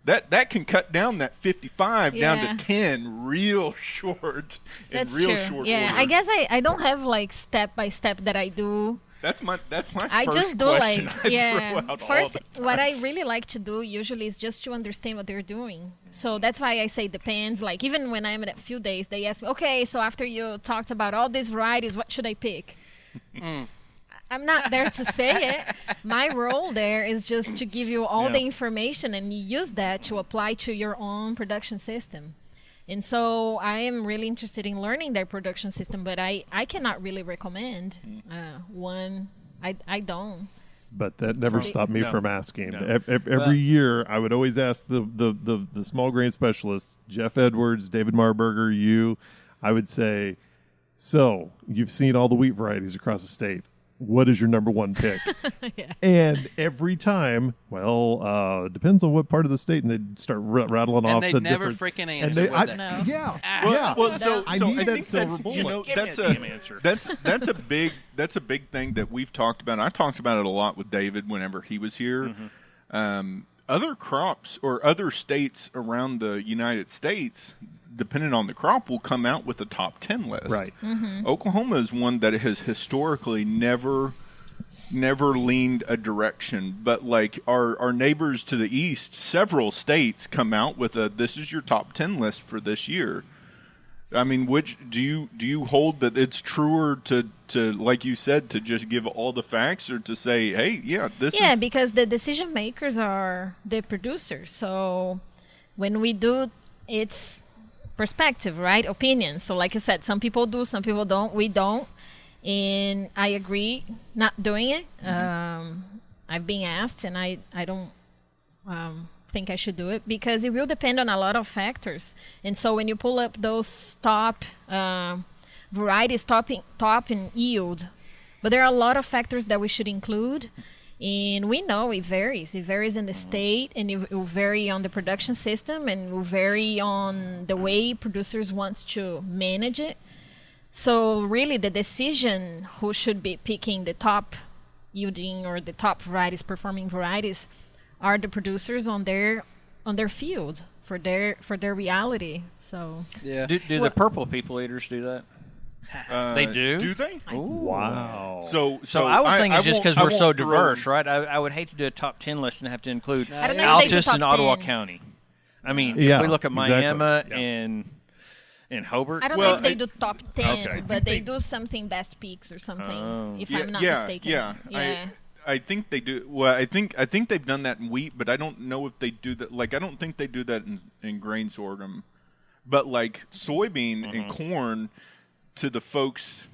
S3: that can cut down that 55 down to 10 real short.
S5: That's
S3: in real
S5: true.
S3: Short
S5: Yeah,
S3: order.
S5: I guess I don't have like step by step that I do.
S3: That's my
S5: I
S3: first
S5: just do
S3: question
S5: like,
S3: I throw out
S5: first
S3: all the time.
S5: what I really like to do usually is just to understand what they're doing. So that's why I say depends. Like, even when I'm at a few days, they ask me, okay, so after you talked about all these varieties, what should I pick? I'm not there to say it. My role there is just to give you all the information, and you use that to apply to your own production system. And so I am really interested in learning their production system, but I cannot really recommend one. I don't.
S1: But that never stopped me
S3: No.
S1: from asking.
S3: No.
S1: Every year, I would always ask the small grain specialists, Jeff Edwards, David Marburger, you. I would say, so you've seen all the wheat varieties across the state. What is your number one pick? And every time, depends on what part of the state, and they'd start rattling off
S2: And
S1: the
S2: they'd never
S1: different.
S2: freaking
S1: and
S2: answer.
S1: they,
S2: would they?
S5: No.
S3: Well, so
S1: I
S3: so
S1: need
S3: I
S1: that
S3: think
S1: silver
S3: that's,
S1: bullet.
S4: Give
S3: that's
S4: me a damn answer.
S3: that's a big thing that we've talked about. I talked about it a lot with David whenever he was here. Other crops or other states around the United States, depending on the crop, will come out with a top 10 list.
S1: Right.
S3: Oklahoma is one that has historically never leaned a direction, but like our neighbors to the east, several states come out with this is your top 10 list for this year. I mean, which do you hold that it's truer to like you said, to just give all the facts, or to say, hey, this is...
S5: because the decision makers are the producers. So when we do, it's perspective, right? Opinion. So like you said, some people do, some people don't. We don't. And I agree not doing it. I've been asked, and I don't think I should do it, because it will depend on a lot of factors. And so when you pull up those top varieties, top in yield, but there are a lot of factors that we should include. And we know it varies. It varies in the state, and it will vary on the production system, and it will vary on the way producers wants to manage it. So really, the decision who should be picking the top yielding or the top varieties, performing varieties, are the producers on their field for their reality. So
S2: Yeah.
S4: Do the purple people eaters do that? They do?
S3: Do they?
S4: Wow.
S3: So
S4: I was thinking just
S3: won't-
S4: because
S3: I
S4: we're so
S3: won't throw-
S4: diverse, right? I would hate to do a top 10 list and have to include
S5: I don't know if they do
S4: Altus
S5: top
S4: and Ottawa
S5: 10.
S4: County. I mean,
S1: Yeah,
S4: if we look at
S1: exactly.
S4: Miami
S1: Yeah.
S4: and Hobart,
S5: I don't
S3: Well,
S5: know if they
S3: I-
S5: do top 10,
S4: Okay.
S5: but they do something best peaks or something,
S4: Oh.
S5: if I'm not mistaken.
S3: Yeah. I think they do. Well, I think they've done that in wheat, but I don't know if they do that. Like, I don't think they do that in grain sorghum. But like soybean and corn, to the folks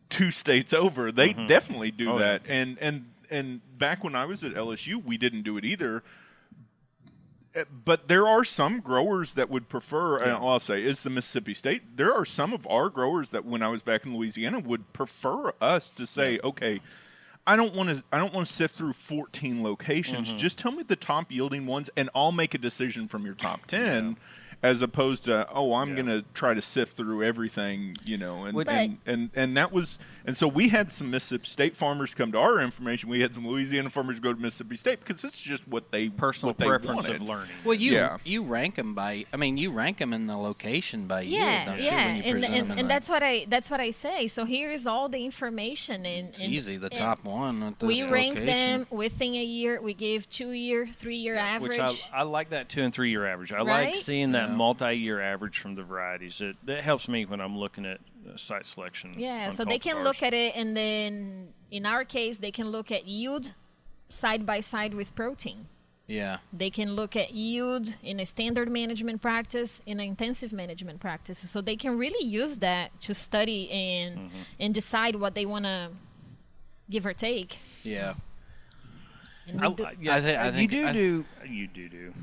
S3: 2 states over, they definitely do that.
S4: Yeah.
S3: And back when I was at LSU, we didn't do it either. But there are some growers that would prefer, and all I'll say is the Mississippi State. There are some of our growers that, when I was back in Louisiana, would prefer us to say, okay, I don't want to sift through 14 locations. Just tell me the top yielding ones, and I'll make a decision from your top 10. As opposed to, I'm going to try to sift through everything, and that was, and so we had some Mississippi State farmers come to our information. We had some Louisiana farmers go to Mississippi State because it's just what they
S4: personal
S3: what they
S4: preference
S3: wanted.
S4: of learning.
S2: Well, you rank them by. I mean, you rank them in the location by yield, don't you, when you present them in
S5: and
S2: the-
S5: that's what I say. So here is all the information, and
S2: It's easy. The top one. At this
S5: we rank
S2: location.
S5: them within a year. We give 2-year, 3-year average.
S4: Which I like that 2 and 3 year average. I
S5: Right?
S4: like seeing that multi-year average from the varieties. That helps me when I'm looking at site selection.
S5: Yeah,
S4: on
S5: so they can
S4: cultivars.
S5: look at it, and then in our case, they can look at yield side by side with protein.
S2: Yeah.
S5: They can look at yield in a standard management practice, in an intensive management practice. So they can really use that to study and decide what they want to give or take.
S2: Yeah.
S5: And we do-
S2: I think
S4: You do.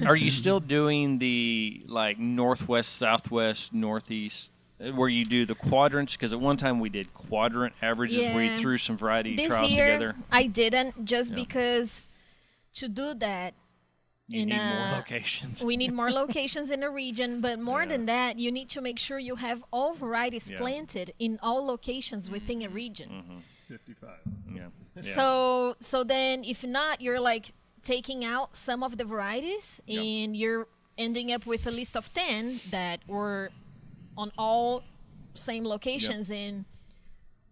S4: Are you still doing the like northwest, southwest, northeast, where you do the quadrants? Because at one time we did quadrant averages where you
S5: Yeah.
S4: threw some variety
S5: this
S4: trials
S5: year,
S4: together.
S5: I didn't, just because to do that,
S4: You
S5: in
S4: need
S5: a-
S4: more locations.
S5: we need more locations in the region, but more
S4: Yeah.
S5: than that, you need to make sure you have all varieties
S4: Yeah.
S5: planted in all locations within a region.
S1: 55.
S4: Yeah.
S5: So then if not, you're like taking out some of the varieties and you're ending up with a list of 10 that were on all same locations, and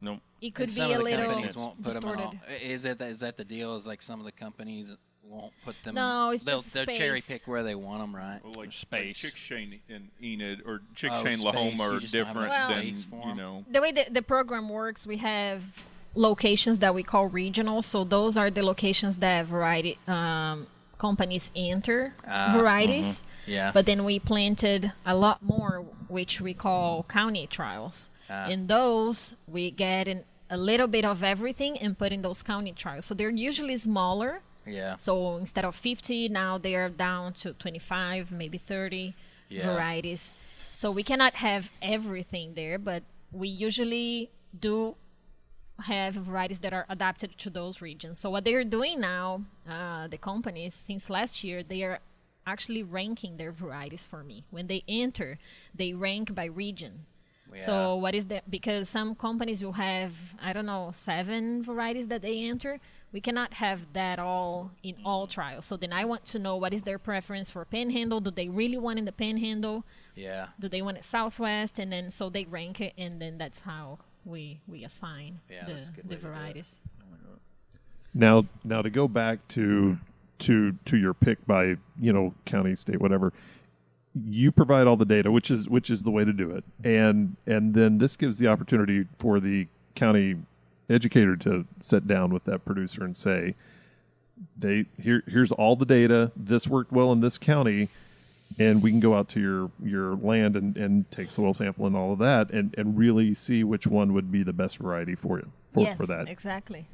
S4: Nope.
S5: it could
S2: And
S5: be
S2: some
S5: a
S2: of the
S5: little
S2: companies won't put them in all.
S5: distorted.
S2: Is that the deal? Is like some of the companies won't put them.
S5: No, it's
S2: they'll,
S5: just
S2: they'll cherry
S5: space.
S2: pick where they want them, right?
S3: Well, like
S4: Space.
S3: Chick Shane and Enid or Chick
S2: Oh,
S3: Shane
S2: space.
S3: Lahoma
S2: You
S3: are
S2: just don't have
S3: different
S5: enough
S3: than
S2: space for 'em.
S5: The way the program works, we have locations that we call regional. So those are the locations that variety companies enter varieties.
S2: Yeah.
S5: But then we planted a lot more, which we call county trials. In those, we get a little bit of everything and put in those county trials. So they're usually smaller.
S2: Yeah.
S5: So instead of 50, now they are down to 25, maybe 30 varieties. So we cannot have everything there, but we usually do have varieties that are adapted to those regions. So what they're doing now, the companies, since last year, they are actually ranking their varieties for me. When they enter, they rank by region. So what is that? Because some companies will have, 7 varieties that they enter. We cannot have that all in all trials. So then I want to know what is their preference for panhandle. Do they really want in the panhandle?
S2: Yeah.
S5: Do they want it southwest? And then so they rank it, and then that's how we assign
S2: that's a good way
S5: the
S2: to do it.
S5: varieties.
S1: Now to go back to your pick by county, state, whatever. You provide all the data, which is the way to do it, and then this gives the opportunity for the county educator to sit down with that producer and say, here's all the data. This worked well in this county, and we can go out to your land and take soil sample and all of that, and really see which one would be the best variety for you for that.
S5: Exactly.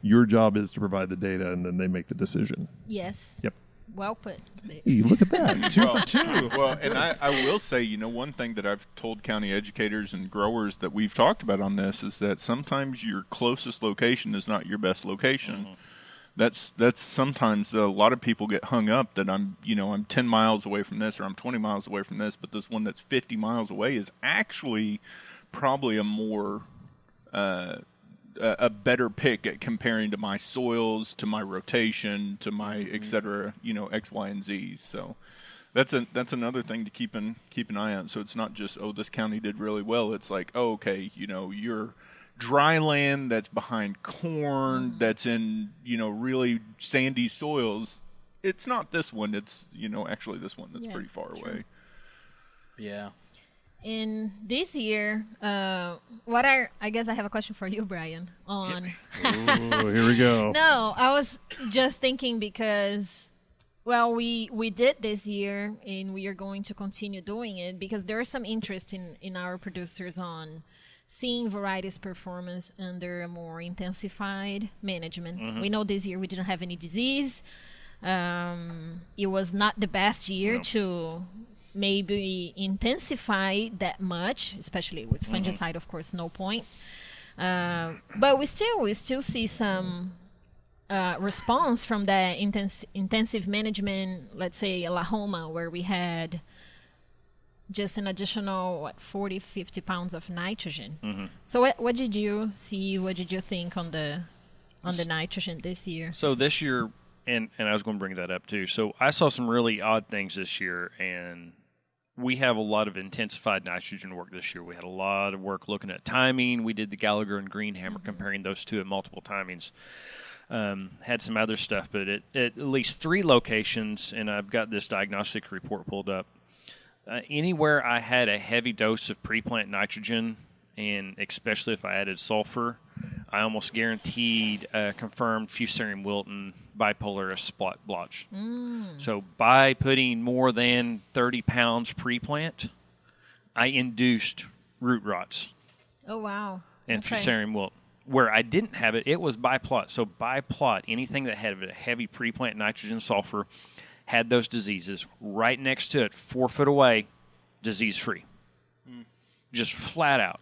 S1: Your job is to provide the data, and then they make the decision.
S5: Yes.
S1: Yep.
S5: Well put.
S1: Hey, look at that. 2 for 2.
S3: Well, and I will say, one thing that I've told county educators and growers that we've talked about on this is that sometimes your closest location is not your best location. That's sometimes a lot of people get hung up that I'm 10 miles away from this or I'm 20 miles away from this, but this one that's 50 miles away is actually probably a more a better pick at comparing to my soils, to my rotation, to my et cetera, X, Y, and Z. So that's another thing to keep an eye on. So it's not just, oh, this county did really well. It's like, oh, okay, you're dry land that's behind corn, that's in, really sandy soils. It's not this one. It's, actually this one that's pretty far away.
S2: Yeah.
S5: In this year, I guess I have a question for you, Brian, on...
S4: Oh, here we go.
S5: No, I was just thinking because, well, we did this year and we are going to continue doing it because there is some interest in our producers on seeing varieties performance under a more intensified management. We know this year we didn't have any disease. It was not the best year to maybe intensify that much, especially with fungicide, of course, no point. But we still see some response from the intensive management, let's say Lahoma, where we had just an additional 40, 50 pounds of nitrogen. So what did you see? What did you think on the nitrogen this year?
S4: So this year, and I was going to bring that up too. So I saw some really odd things this year, and we have a lot of intensified nitrogen work this year. We had a lot of work looking at timing. We did the Gallagher and Greenhammer, comparing those two at multiple timings. Had some other stuff, but at least 3 locations, and I've got this diagnostic report pulled up. Anywhere I had a heavy dose of pre-plant nitrogen, and especially if I added sulfur, I almost guaranteed confirmed Fusarium wilton bipolar spot blotch. So by putting more than 30 pounds pre-plant, I induced root rots.
S5: Oh, wow.
S4: And Fusarium wilt. Where I didn't have it, it was by plot. So by plot, anything that had a heavy pre-plant nitrogen sulfur had those diseases. Right next to it, 4 foot away, disease-free. Just flat out.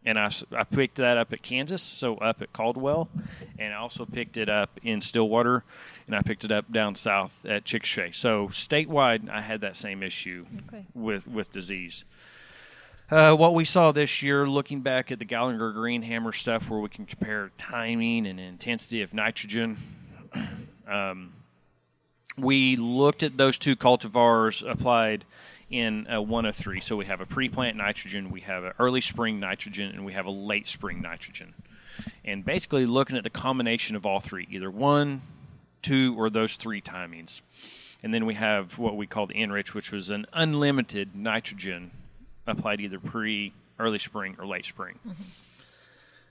S4: And I picked that up at Kansas, so up at Caldwell, and I also picked it up in Stillwater, and I picked it up down south at Chickasha. So statewide, I had that same issue with disease. What we saw this year, looking back at the Gallagher Greenhammer stuff, where we can compare timing and intensity of nitrogen, we looked at those 2 cultivars applied in one of 3. So we have a pre-plant nitrogen, we have an early spring nitrogen, and we have a late spring nitrogen. And basically looking at the combination of all 3, either 1, 2, or those 3 timings. And then we have what we call the enrich, which was an unlimited nitrogen applied either early spring, or late spring.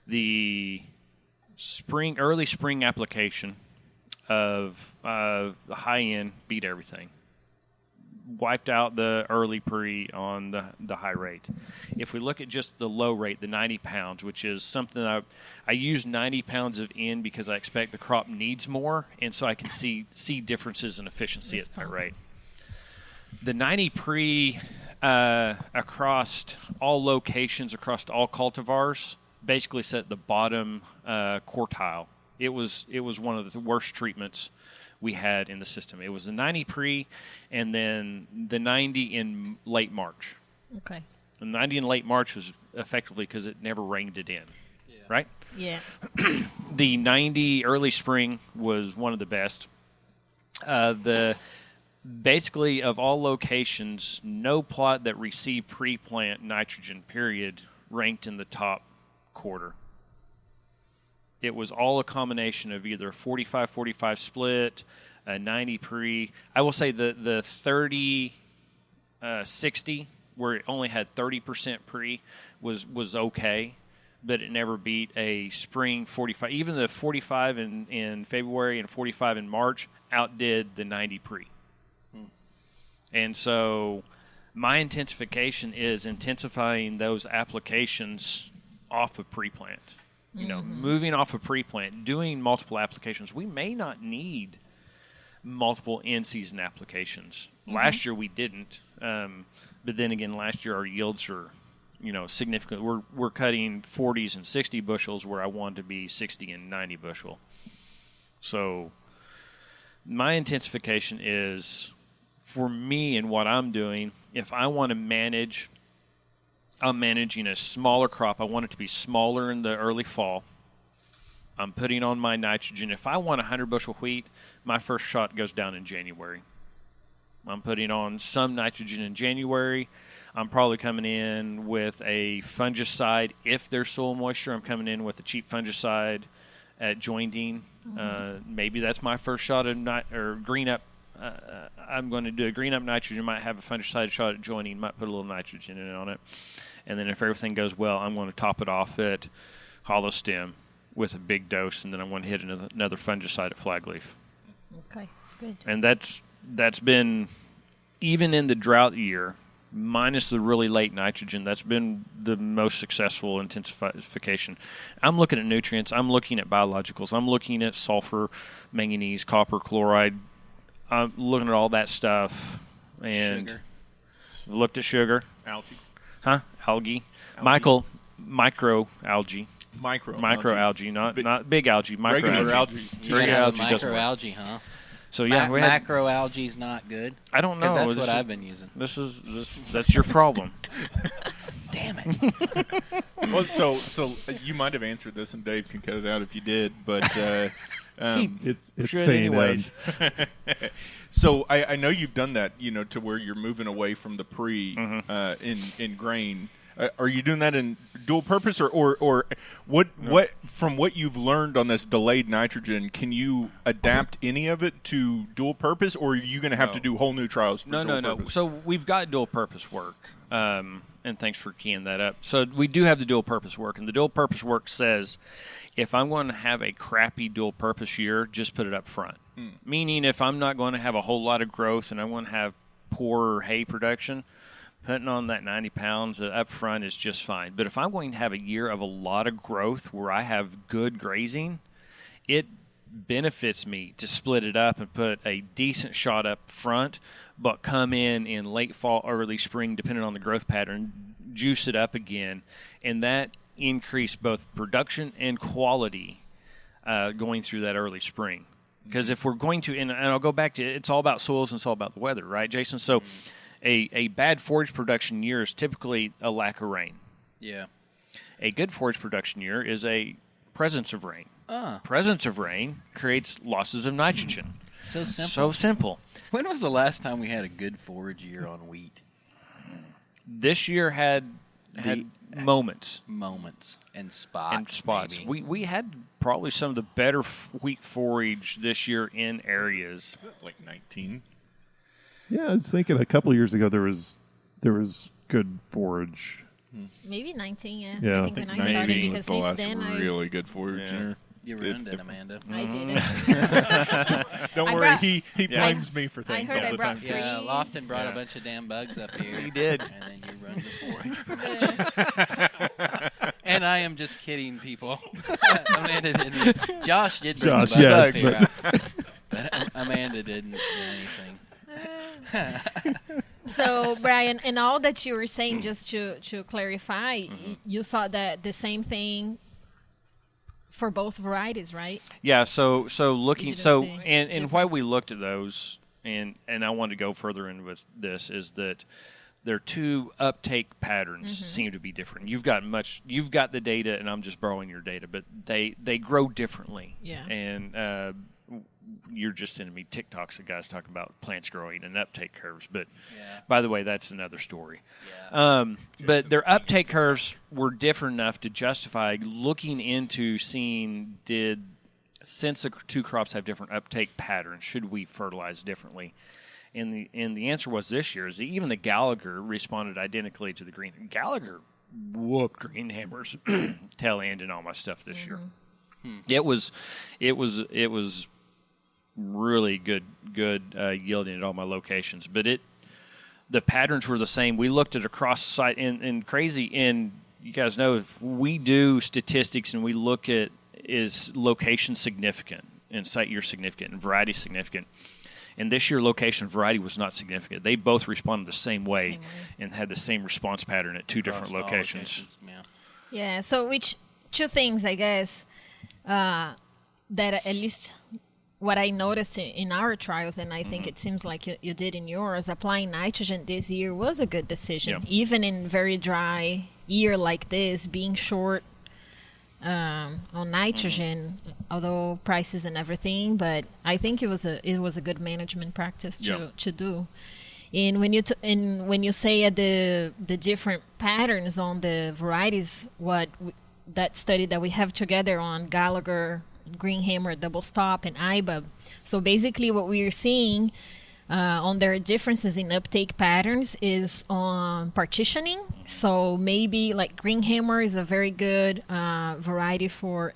S4: The early spring application of the high end beat everything. Wiped out the early pre on the high rate. If we look at just the low rate, the 90 pounds, which is something that I use 90 pounds of N because I expect the crop needs more, and so I can see differences in efficiency at that rate. The 90 pre across all locations, across all cultivars, basically set the bottom quartile. It was one of the worst treatments we had in the system. It was the 90 pre, and then the 90 in late March.
S5: Okay.
S4: The 90 in late March was effectively because it never rained it in, right?
S5: Yeah.
S4: The 90 early spring was one of the best. Basically, of all locations, no plot that received pre-plant nitrogen, period, ranked in the top quarter. It was all a combination of either 45-45 split, a 90 pre. I will say the 30-60, where it only had 30% pre, was okay, but it never beat a spring 45. Even the 45 in February and 45 in March outdid the 90 pre. And so my intensification is intensifying those applications off of pre-plant. Moving off of pre-plant, doing multiple applications. We may not need multiple in-season applications. Last year we didn't, but then again, last year our yields are, significant. We're cutting 40s and 60 bushels where I want to be 60 and 90 bushel. So my intensification is, for me and what I'm doing, if I want to manage, I'm managing a smaller crop. I want it to be smaller in the early fall. I'm putting on my nitrogen. If I want 100 bushel wheat, my first shot goes down in January. I'm putting on some nitrogen in January. I'm probably coming in with a fungicide. If there's soil moisture, I'm coming in with a cheap fungicide at jointing. Maybe that's my first shot of green up. I'm going to do a green up nitrogen. Might have a fungicide shot at jointing. Might put a little nitrogen in it on it. And then if everything goes well, I'm going to top it off at hollow stem with a big dose, and then I'm going to hit another fungicide at flagleaf.
S5: Okay, good.
S4: And that's been, even in the drought year, minus the really late nitrogen, that's been the most successful intensification. I'm looking at nutrients. I'm looking at biologicals. I'm looking at sulfur, manganese, copper, chloride. I'm looking at all that stuff. And
S2: Sugar.
S4: looked at sugar.
S3: Algae.
S4: Huh? Algae. Microalgae. Microalgae, not big algae.
S3: Regular
S4: Microalgae.
S3: algae.
S2: You gotta have
S4: Microalgae doesn't work.
S2: microalgae, huh?
S4: So yeah, we had,
S2: Macroalgae's not good.
S4: I don't know.
S2: Because that's
S4: This
S2: what
S4: is-
S2: I've been using.
S4: That's your problem.
S2: Damn it.
S3: Well, so you might have answered this, and Dave can cut it out if you did. But
S1: It's
S4: Should
S1: staying
S4: anyways.
S3: so I know you've done that, to where you're moving away from the pre in grain. Are you doing that in dual purpose, or what from what you've learned on this delayed nitrogen? Can you adapt any of it to dual purpose, or are you going to have to do whole new trials for dual
S4: No.
S3: purpose?
S4: So we've got dual purpose work, and thanks for keying that up. So we do have the dual purpose work, and the dual purpose work says if I'm going to have a crappy dual purpose year, just put it up front. Meaning if I'm not going to have a whole lot of growth and I want to have poor hay production, putting on that 90 pounds up front is just fine. But if I'm going to have a year of a lot of growth where I have good grazing, it benefits me to split it up and put a decent shot up front, but come in late fall, early spring, depending on the growth pattern, juice it up again. And that increased both production and quality going through that early spring. Because if we're going to, and I'll go back to it, it's all about soils and it's all about the weather, right, Jason? So a bad forage production year is typically a lack of rain.
S2: Yeah.
S4: A good forage production year is a presence of rain.
S2: Ah.
S4: Presence of rain creates losses of nitrogen.
S2: So simple.
S4: So simple.
S2: When was the last time we had a good forage year on wheat?
S4: This year had moments
S2: Moments and spots.
S4: and spots.
S2: Maybe.
S4: We had probably some of the better wheat forage this year in areas.
S3: Like 19.
S1: Yeah, I was thinking a couple of years ago there was good forage.
S5: Maybe 19, yeah.
S1: Yeah.
S5: I think when I
S3: 19
S5: started,
S3: was
S5: because
S3: the
S5: since
S3: last
S5: then
S3: really good forage
S4: Yeah.
S3: year.
S2: You ruined it, Amanda.
S5: I did.
S3: Don't
S5: I
S3: worry,
S5: brought-
S3: he blames me for
S5: I
S3: things
S5: heard
S3: all
S5: I
S3: the
S5: brought
S3: time.
S2: Yeah,
S5: Freeze.
S2: Lofton brought a bunch of damn bugs up here.
S4: He did.
S2: And then you run the forage. And I am just kidding, people. Amanda didn't. Josh did bring
S1: Josh,
S2: the bugs
S1: yes,
S2: here. But Amanda didn't do anything.
S5: So, Brian, in all that you were saying, just to clarify, you saw that the same thing for both varieties, right?
S4: Yeah, so looking,
S5: didn't
S4: so
S5: see
S4: and why we
S5: difference.
S4: looked at those, and I want to go further in with this, is that their two uptake patterns seem to be different. You've got the data, and I'm just borrowing your data, but they grow differently.
S5: Yeah.
S4: And you're just sending me TikToks of guys talking about plants growing and uptake curves. But
S2: Yeah.
S4: by the way, that's another story.
S2: Yeah.
S4: But their uptake curves were different enough to justify looking into seeing since the two crops have different uptake patterns, should we fertilize differently? And the answer was this year is that even the Gallagher responded identically to the green. Gallagher whooped Green Hammer's tail end and all my stuff this year. It was really good yielding at all my locations, but the patterns were the same. We looked at across site and crazy, and you guys know if we do statistics and we look at is location significant and site year significant and variety significant. And this year, location and variety was not significant. They both responded the same way and had the same response pattern at two different
S2: Across all
S4: locations.
S2: Yeah.
S5: Yeah. So, which two things, I guess, that at least what I noticed in our trials, and I think it seems like you did in yours, applying nitrogen this year was a good decision,
S4: Yeah.
S5: even in very dry year like this, being short on nitrogen, although prices and everything. But I think it was a good management practice to do. And when you say the different patterns on the varieties, that study that we have together on Gallagher, Green Hammer, Double Stop, and IBUB. So basically, what we are seeing on their differences in uptake patterns is on partitioning. So maybe like Green Hammer is a very good variety for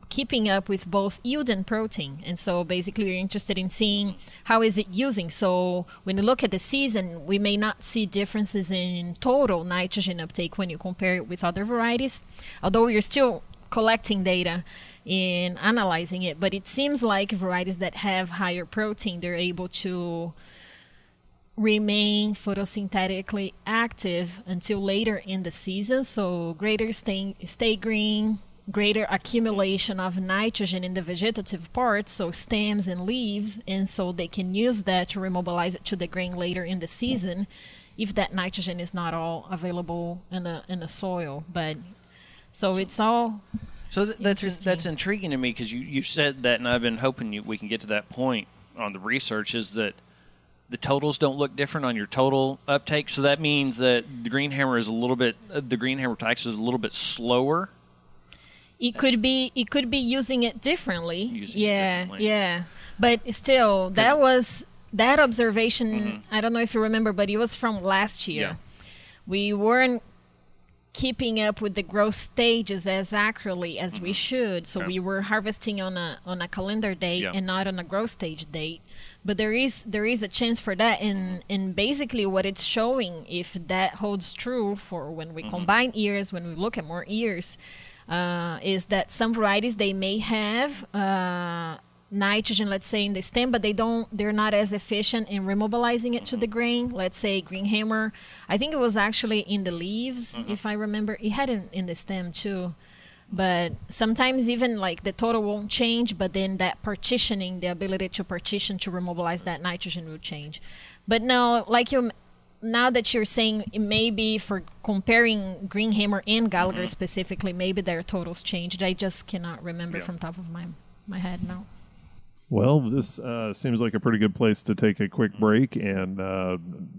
S5: keeping up with both yield and protein. And so basically we're interested in seeing how is it using. So when you look at the season, we may not see differences in total nitrogen uptake when you compare it with other varieties, although you're still collecting data and analyzing it. But it seems like varieties that have higher protein, they're able to remain photosynthetically active until later in the season. So greater stay green, greater accumulation of nitrogen in the vegetative parts, so stems and leaves, and so they can use that to remobilize it to the grain later in the season if that nitrogen is not all available in the soil. But so it's all
S4: that's intriguing to me, because you said that, and I've been hoping we can get to that point on the research, is that the totals don't look different on your total uptake. So that means that the Green Hammer is the Green Hammer Tax is a little bit slower.
S5: It could be using it differently. Yeah. But still, that observation, I don't know if you remember, but it was from last year.
S4: Yeah.
S5: We weren't keeping up with the growth stages as accurately as we should. So we were harvesting on a calendar date and not on a growth stage date. But there is a chance for that, and basically what it's showing, if that holds true for when we combine ears, when we look at more ears, is that some varieties, they may have nitrogen, let's say, in the stem, but they're not as efficient in remobilizing it to the grain. Let's say Green Hammer, I think it was actually in the leaves, if I remember. It had it in the stem too. But sometimes even like the total won't change, but then that partitioning, the ability to partition to remobilize that nitrogen will change. But no, now that you're saying it may be for comparing Green Hammer and Gallagher specifically, maybe their totals changed. I just cannot remember from top of my head now.
S1: Well, this seems like a pretty good place to take a quick break, and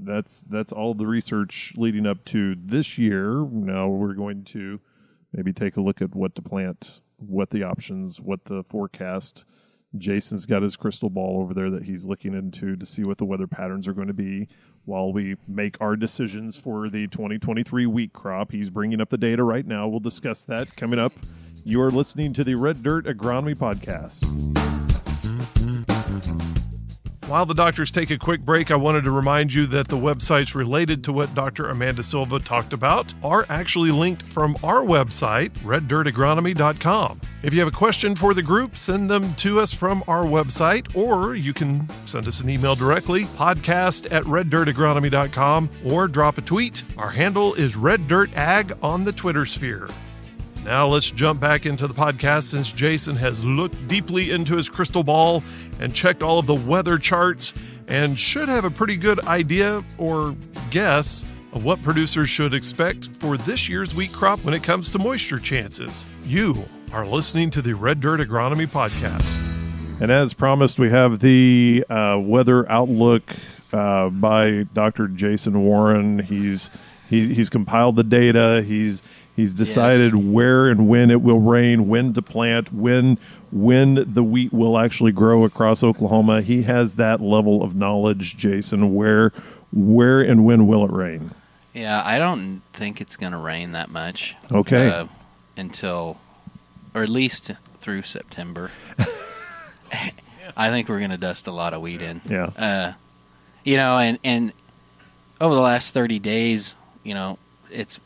S1: that's all the research leading up to this year. Now we're going to maybe take a look at what to plant, what the options, what the forecast. Jason's got his crystal ball over there that he's looking into to see what the weather patterns are going to be while we make our decisions for the 2023 wheat crop. He's bringing up the data right now. We'll discuss that coming up. You are listening to the Red Dirt Agronomy Podcast. While the doctors take a quick break, I wanted to remind you that the websites related to what Dr. Amanda Silva talked about are actually linked from our website, reddirtagronomy.com. If you have a question for the group, send them to us from our website, or you can send us an email directly, podcast@reddirtagronomy.com, or drop a tweet. Our handle is reddirtag on the Twitter sphere. Now let's jump back into the podcast, since Jason has looked deeply into his crystal ball and checked all of the weather charts and should have a pretty good idea or guess of what producers should expect for this year's wheat crop when it comes to moisture chances. You are listening to the Red Dirt Agronomy Podcast. And as promised, we have the weather outlook by Dr. Jason Warren. He's compiled the data. He's decided where and when it will rain, when to plant, when the wheat will actually grow across Oklahoma. He has that level of knowledge, Jason. Where and when will it rain?
S2: Yeah, I don't think it's going to rain that much.
S1: Okay.
S2: Until, or at least through September. I think we're going to dust a lot of wheat in.
S1: Yeah.
S2: And over the last 30 days, it's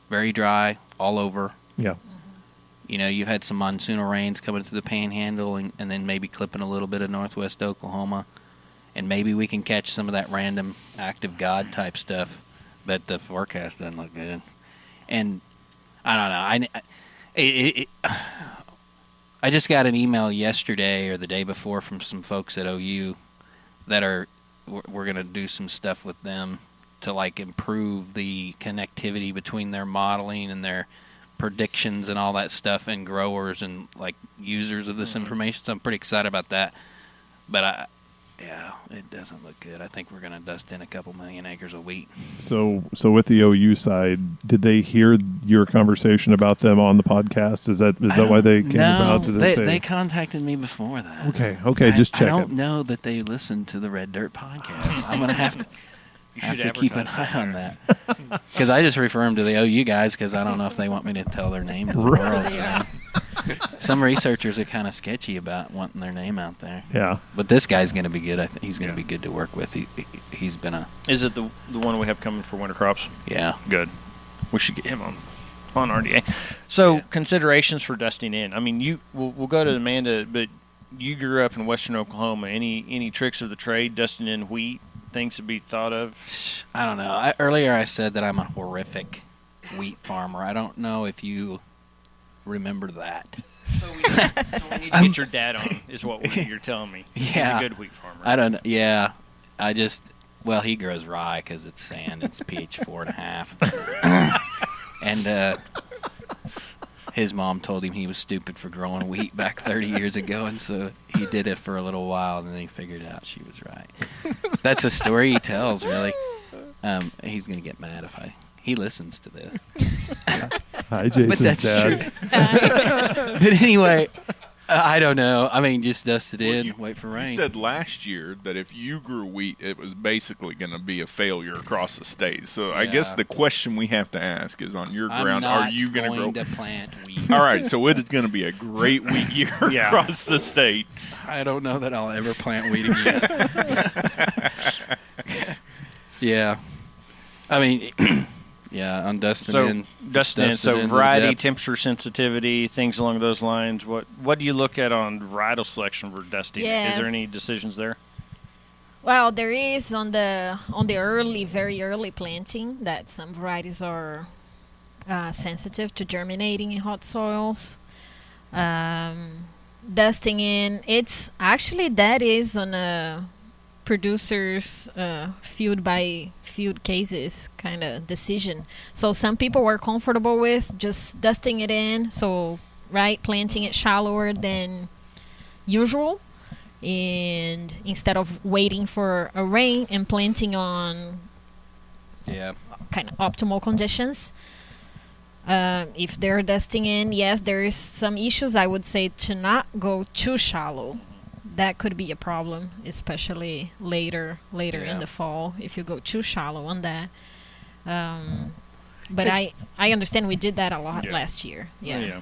S2: very dry all over.
S1: Yeah.
S2: You had some monsoonal rains coming through the panhandle and then maybe clipping a little bit of northwest Oklahoma. And maybe we can catch some of that random act of God type stuff. But the forecast doesn't look good. And I don't know. I just got an email yesterday or the day before from some folks at OU that we're going to do some stuff with them to improve the connectivity between their modeling and their predictions and all that stuff and growers and like users of this information. So I'm pretty excited about that. But it doesn't look good. I think we're going to dust in a couple million acres of wheat.
S1: So with the OU side, did they hear your conversation about them on the podcast? Is that why they came about to this?
S2: They contacted me before that.
S1: Okay, just check.
S2: I don't know that they listened to the Red Dirt podcast. I'm going to have to keep an eye on that, because I just refer them to the OU guys because I don't know if they want me to tell their name to the world.
S5: Yeah.
S2: Some researchers are kind of sketchy about wanting their name out there.
S1: Yeah.
S2: But this guy's going to be good. I think he's going to be good to work with. He's been a...
S4: Is it the one we have coming for winter crops?
S2: Yeah.
S4: Good. We should get him on RDA. So considerations for dusting in. I mean, we'll go to Amanda, but you grew up in western Oklahoma. Any tricks of the trade, dusting in wheat, things to be thought of?
S2: I don't know. Earlier I said that I'm a horrific wheat farmer. I don't know if you remember that.
S4: So we need to get your dad on, is what you're telling me.
S2: Yeah.
S4: He's a good wheat farmer.
S2: I don't know. Yeah. He grows rye because it's sand. It's pH 4.5. And his mom told him he was stupid for growing wheat back 30 years ago, and so he did it for a little while, and then he figured out she was right. That's a story he tells, really. He's going to get mad if he listens to this.
S1: Hi, Jason's
S2: But that's
S1: dad.
S2: true. But anyway, I don't know. I mean, just dust it in,
S3: you-
S2: wait for
S3: You
S2: rain.
S3: said last year that if you grew wheat, it was basically going to be a failure across the state. So I guess
S2: Yeah.
S3: the question we have to ask is, on your
S2: I'm
S3: ground,
S2: not
S3: are you going
S2: going
S3: to
S2: to
S3: grow?
S2: plant wheat.
S3: All right, so it is going to be a great wheat year
S4: Yeah.
S3: across the state.
S2: I don't know that I'll ever plant wheat again. Yeah. I mean, yeah, on dusting
S4: So
S2: in.
S4: dusting in,
S2: dusted
S4: so
S2: into
S4: variety,
S2: depth.
S4: temperature sensitivity, things along those lines. What do you look at on varietal selection for dusting? Is there any
S5: Yes.
S4: decisions there?
S5: Well, there is on the very early planting that some varieties are sensitive to germinating in hot soils. Dusting in, that is on a producer's field by field cases kind of decision. So some people were comfortable with just dusting it in, planting it shallower than usual, and instead of waiting for a rain and planting on
S2: Yeah.
S5: kind of optimal conditions. If they're dusting in, yes, there is some issues. I would say to not go too shallow. That could be a problem, especially later in the fall if you go too shallow on that. But I understand we did that a lot last year. Yeah.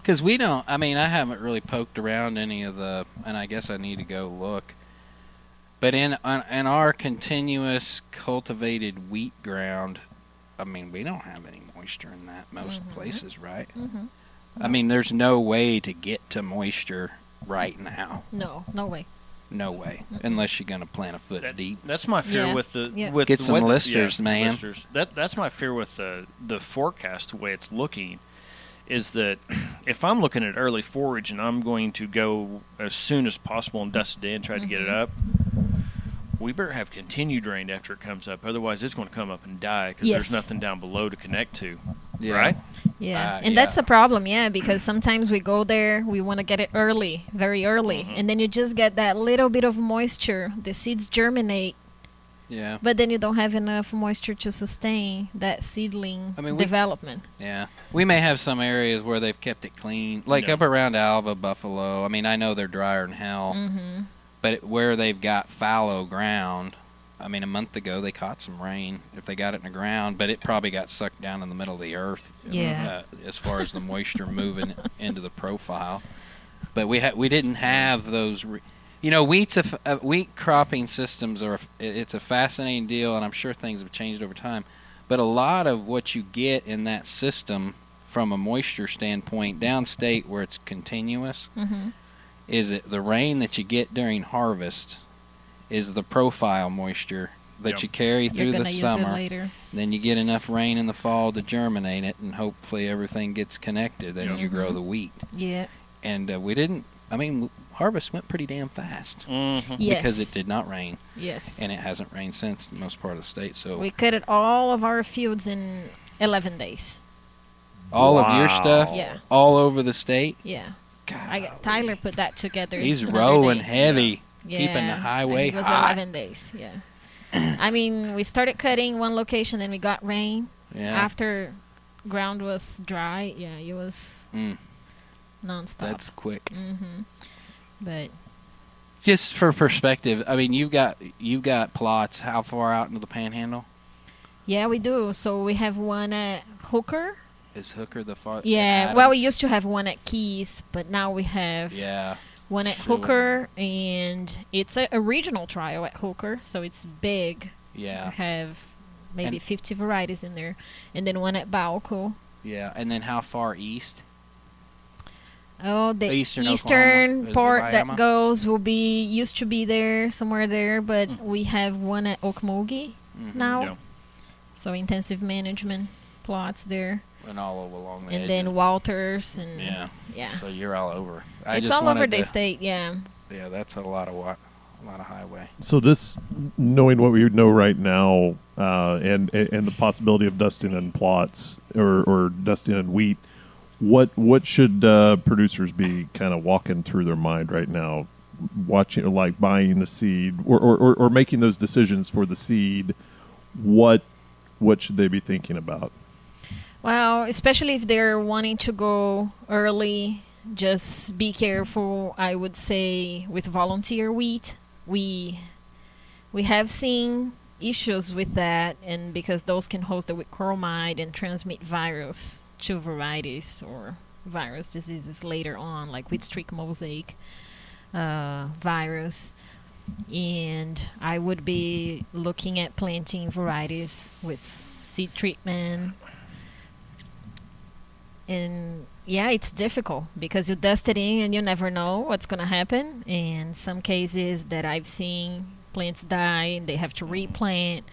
S2: Because we don't, I mean, I haven't really poked around any of the, and I guess I need to go look. But in our continuous cultivated wheat ground, I mean, we don't have any moisture in that most places, right?
S5: Mm-hmm.
S2: I mean, there's no way to get to moisture right now.
S5: No way.
S2: No way, unless you're going to plant a foot deep.
S4: That's my fear
S5: Yeah.
S4: with the
S5: Yeah.
S4: with
S2: Get
S4: the
S2: some
S4: weather-
S2: listers,
S4: yeah,
S2: man.
S4: listers. That's my fear with the forecast, the way it's looking, is that if I'm looking at early forage and I'm going to go as soon as possible and dust it in, try to get it up, we better have continued rain after it comes up. Otherwise, it's going to come up and die because
S5: Yes.
S4: there's nothing down below to connect to.
S2: Yeah.
S4: Right?
S5: Yeah,
S2: And
S5: and that's a problem, because sometimes we go there, we want to get it early, very early, and then you just get that little bit of moisture. The seeds germinate,
S2: Yeah.
S5: but then you don't have enough moisture to sustain that seedling development.
S2: Yeah. We may have some areas where they've kept it clean, like up around Alva, Buffalo. I mean, I know they're drier than hell, but where they've got fallow ground, I mean, a month ago they caught some rain if they got it in the ground, but it probably got sucked down in the middle of the earth.
S5: Yeah.
S2: As far as the moisture moving into the profile, but we didn't have those. Wheat cropping systems it's a fascinating deal, and I'm sure things have changed over time. But a lot of what you get in that system, from a moisture standpoint, downstate where it's continuous, is it the rain that you get during harvest is the profile moisture that you carry
S5: You're
S2: through
S5: gonna
S2: the
S5: use
S2: summer.
S5: it later.
S2: Then you get enough rain in the fall to germinate it, and hopefully everything gets connected. Then you grow the wheat.
S5: Yeah.
S2: And harvest went pretty damn fast
S5: Yes.
S2: because it did not rain,
S5: Yes.
S2: and it hasn't rained since in most part of the state. So
S5: We cut all of our fields in 11 days.
S2: All of your stuff?
S5: Yeah.
S2: All over the state?
S5: Yeah.
S2: God.
S5: Tyler put that together.
S2: He's
S5: another
S2: rolling
S5: day.
S2: heavy,
S5: Yeah.
S2: keeping the highway
S5: and it was
S2: hot.
S5: 11 days. Yeah. I mean, we started cutting one location, then we got rain.
S2: Yeah.
S5: After ground was dry, yeah, it was nonstop.
S2: That's quick.
S5: Mm-hmm. But
S2: Just for perspective, I mean, you've got plots how far out into the Panhandle?
S5: yeah, we do. So we have one at Hooker.
S2: Is Hooker the far?
S5: Yeah. Well, we used to have one at Keys, but now we have
S2: Yeah.
S5: one at
S2: Sure.
S5: Hooker, and it's a regional trial at Hooker, so it's big.
S2: Yeah.
S5: We have maybe
S2: And-
S5: 50 varieties in there, and then one at Balco.
S2: Yeah. And then how far east?
S5: Oh, the
S2: Eastern
S5: eastern
S2: Oklahoma,
S5: part
S2: Alabama?
S5: that goes used to be there, somewhere there, but we have one at Okmulgee now.
S4: Yeah.
S5: So intensive management plots there.
S2: And all along the
S5: And
S2: edges.
S5: then Walters and
S2: Yeah. So you're all over.
S5: it's all over the state, yeah.
S2: Yeah, that's a lot of highway.
S1: So this, knowing what we know right now, and the possibility of dusting in plots or dusting in wheat, what should producers be kind of walking through their mind right now, watching, like buying the seed or making those decisions for the seed? What should they be thinking about?
S5: Well, especially if they're wanting to go early, just be careful, I would say, with volunteer wheat. We have seen issues with that, and because those can host the wheat chromide and transmit virus to varieties or virus diseases later on, like wheat streak mosaic virus. And I would be looking at planting varieties with seed treatment. And yeah, it's difficult because you dust it in and you never know what's going to happen. And some cases that I've seen, plants die and they have to replant,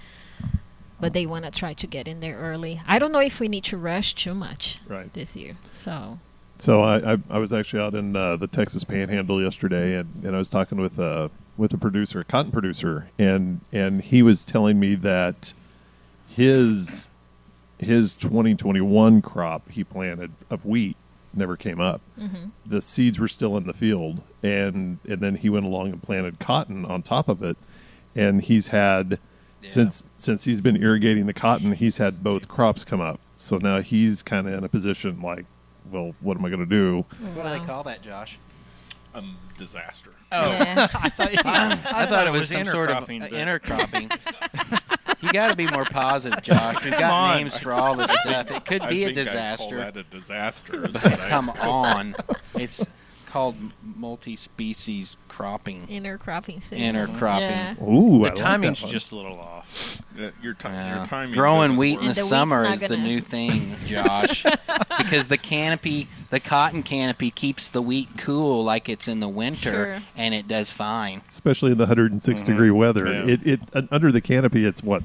S5: but they want to try to get in there early. I don't know if we need to rush too much this year. So
S1: I was actually out in the Texas Panhandle yesterday, and I was talking with a producer, a cotton producer, and he was telling me that his 2021 crop he planted of wheat never came up.
S5: Mm-hmm.
S1: The seeds were still in the field, and then he went along and planted cotton on top of it, and he's had since he's been irrigating the cotton, he's had both crops come up. So now he's kind of in a position like, well, what am I going to do?
S2: What do they call that, Josh?
S3: Disaster.
S2: Oh,
S5: yeah.
S2: I thought it was some sort of
S4: intercropping, but-
S2: intercropping. You got to be more positive, Josh. We've got
S4: on.
S2: names for all this stuff. It could be a
S3: I think I'd
S2: disaster.
S3: call that a disaster.
S2: Come on. It's called multi-species cropping.
S5: Intercropping system.
S2: Intercropping.
S5: Yeah.
S1: Ooh,
S4: The timing's just a little off.
S3: Your timing.
S2: Growing
S3: doesn't
S2: wheat
S3: work.
S2: in the
S5: And the wheat's
S2: summer
S5: not
S2: is the
S5: gonna-
S2: new thing, Josh. Because the cotton canopy keeps the wheat cool like it's in the winter,
S5: Sure.
S2: and it does fine.
S1: especially in the 106 degree weather.
S4: Yeah.
S1: It under the canopy, it's what,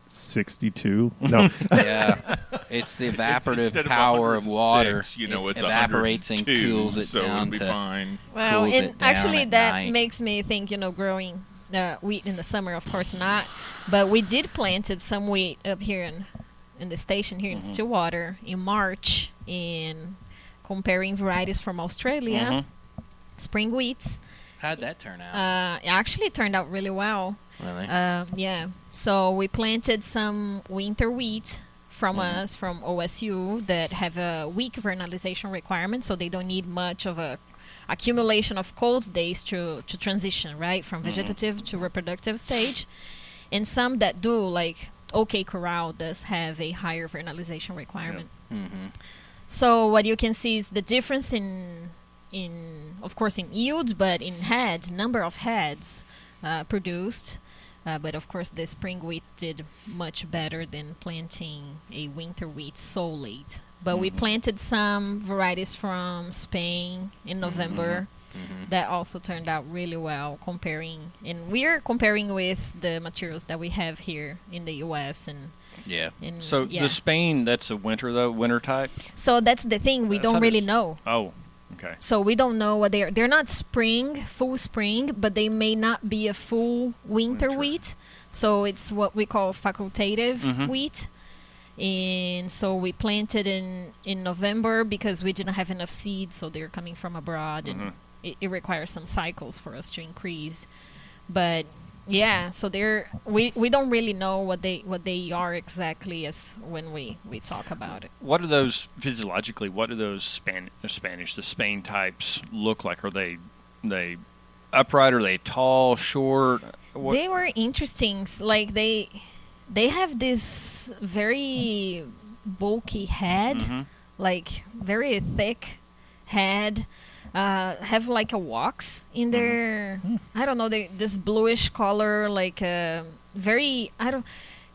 S1: 62? No,
S2: Yeah, it's the evaporative
S3: Instead of
S2: power of
S3: 106,
S2: water.
S3: It's
S2: evaporates and
S3: 102,
S2: cools it
S3: so
S2: down
S3: it'll be
S2: to
S3: fine.
S5: Well,
S2: cools
S5: and
S2: it down
S5: actually
S2: at
S5: that
S2: night.
S5: makes me think, growing wheat in the summer, of course not. But we did planted some wheat up here in the station here in Stillwater in March, in comparing varieties from Australia, spring wheats.
S2: How'd that turn out?
S5: It actually turned out really well.
S2: Really?
S5: Yeah. So we planted some winter wheat from us, from OSU, that have a weak vernalization requirement, so they don't need much of a accumulation of cold days to transition, right, from vegetative to reproductive stage. And some that do, like OK Corral does have a higher vernalization requirement.
S2: Mm-hmm.
S5: So what you can see is the difference in of course in yields, but in number of heads produced. But of course the spring wheat did much better than planting a winter wheat so late. But we planted some varieties from Spain in November that also turned out really well comparing. And we are comparing with the materials that we have here in the U.S. and
S2: Yeah.
S4: So
S5: yeah.
S4: the Spain, that's a winter type?
S5: So that's the thing, we
S4: I
S5: don't
S4: thought
S5: really
S4: it's-
S5: know.
S4: Oh, okay.
S5: So we don't know what they're not full spring, but they may not be a full winter wheat. So it's what we call facultative wheat. And so we planted in November because we didn't have enough seed, so they're coming from abroad, and it requires some cycles for us to increase. But yeah, so we don't really know what they are exactly as when we talk about it.
S4: What are those physiologically? What do those the Spain types look like? Are they upright? Are they tall, short? What?
S5: They were interesting. Like they have this very bulky head, like very thick head. Have like a wax in their, I don't know, this bluish color, like very,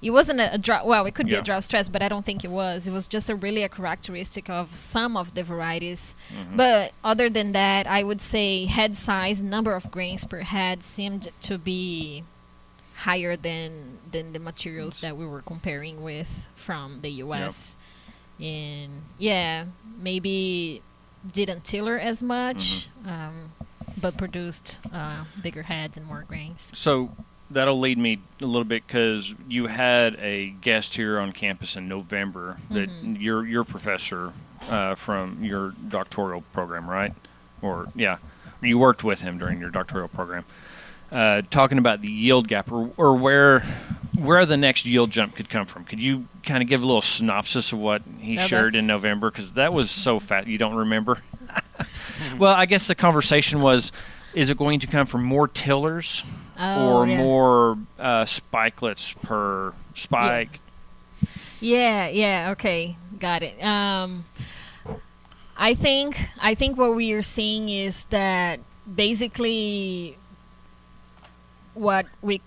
S5: it wasn't a drought, well, it could be a drought stress, but I don't think it was. It was just a characteristic of some of the varieties. But other than that, I would say head size, number of grains per head seemed to be higher than the materials that we were comparing with from the US. And yeah, maybe didn't tiller as much, but produced bigger heads and more grains.
S4: So that'll lead me a little bit, because you had a guest here on campus in November that your professor from your doctoral program, right? Or you worked with him during your doctoral program, talking about the yield gap, or where the next yield jump could come from. Could you kind of give a little synopsis of what he shared in November? Because that was so fat. You don't remember? Well, I guess the conversation was, is it going to come from more tillers more spikelets per spike?
S5: Yeah, okay. Got it. I think what we are seeing is that basically what we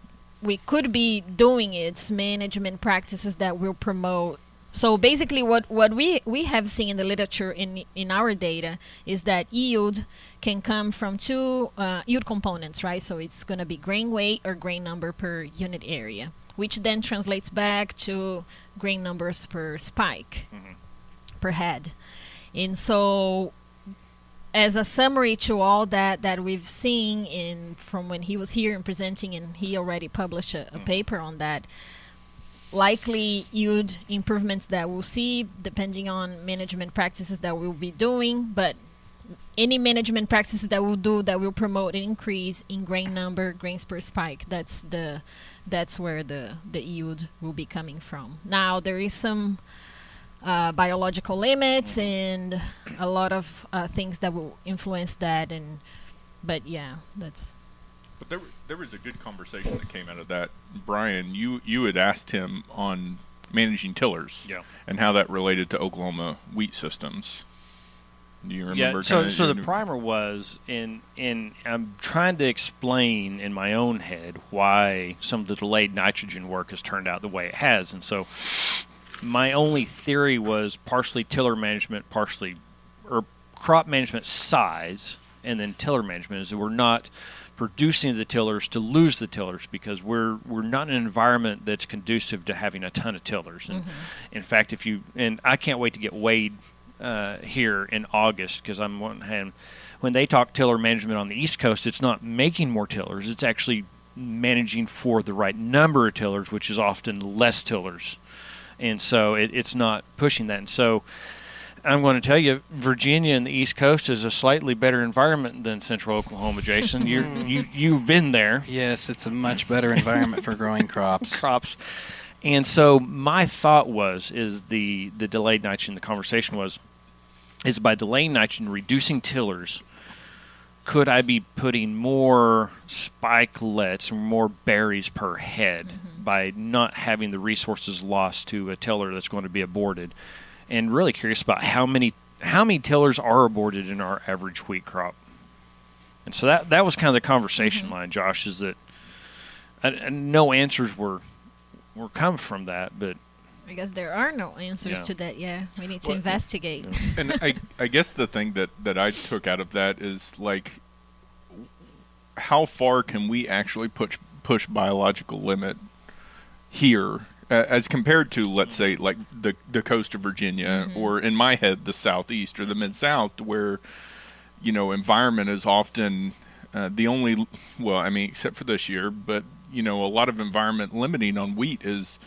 S5: could be doing is management practices that will promote. So basically what we have seen in the literature in our data is that yield can come from two yield components, right? So it's going to be grain weight or grain number per unit area, which then translates back to grain numbers per spike, per head. And so as a summary to all that we've seen from when he was here and presenting, and he already published a paper on that, likely yield improvements that we'll see depending on management practices that we'll be doing, but any management practices that we'll do that will promote an increase in grain number, grains per spike, that's where the yield will be coming from. Now there is some biological limits and a lot of things that will influence that, but yeah, that's.
S3: But there was a good conversation that came out of that. Brian, you had asked him on managing tillers, and how that related to Oklahoma wheat systems. Do you remember?
S4: Yeah. So the primer was in I'm trying to explain in my own head why some of the delayed nitrogen work has turned out the way it has, and so my only theory was partially tiller management, partially or crop management size, and then tiller management is that we're not producing the tillers to lose the tillers, because we're not in an environment that's conducive to having a ton of tillers. And in fact, and I can't wait to get Wade here in August, because I'm one hand when they talk tiller management on the East Coast, it's not making more tillers, it's actually managing for the right number of tillers, which is often less tillers, and so it's not pushing that. And so I'm going to tell you, Virginia and the East Coast is a slightly better environment than Central Oklahoma, Jason. You've been there.
S2: Yes, it's a much better environment for growing crops.
S4: And so my thought is the delayed nitrogen. The conversation is by delaying nitrogen, reducing tillers, could I be putting more spikelets or more berries per head by not having the resources lost to a tiller that's going to be aborted? And really curious about how many tillers are aborted in our average wheat crop. And so that was kind of the conversation line, Josh, is that no answers were come from that, but
S5: I guess there are no answers to that. Yeah, we need to investigate.
S3: And I guess the thing that I took out of that is, like, how far can we actually push biological limit here as compared to, let's say, like the coast of Virginia, or in my head, the Southeast or the Mid-South, where, environment is often the only, well, I mean, except for this year, but, a lot of environment limiting on wheat is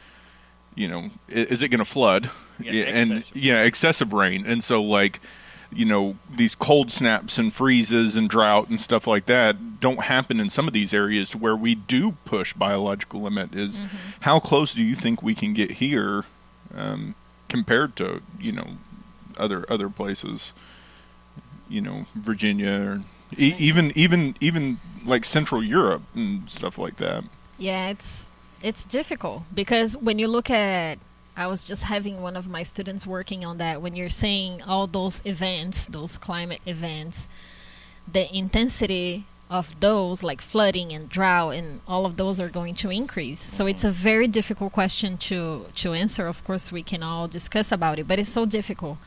S3: is it going to flood? Excessive rain. And so, like, these cold snaps and freezes and drought and stuff like that don't happen in some of these areas to where we do push biological limit. Is how close do you think we can get here compared to, other places, Virginia, or even like Central Europe and stuff like that?
S5: Yeah, it's difficult because when you look at, I was just having one of my students working on that. When you're saying all those events, those climate events, the intensity of those, like flooding and drought and all of those, are going to increase. So it's a very difficult question to answer. Of course, we can all discuss about it, but it's so difficult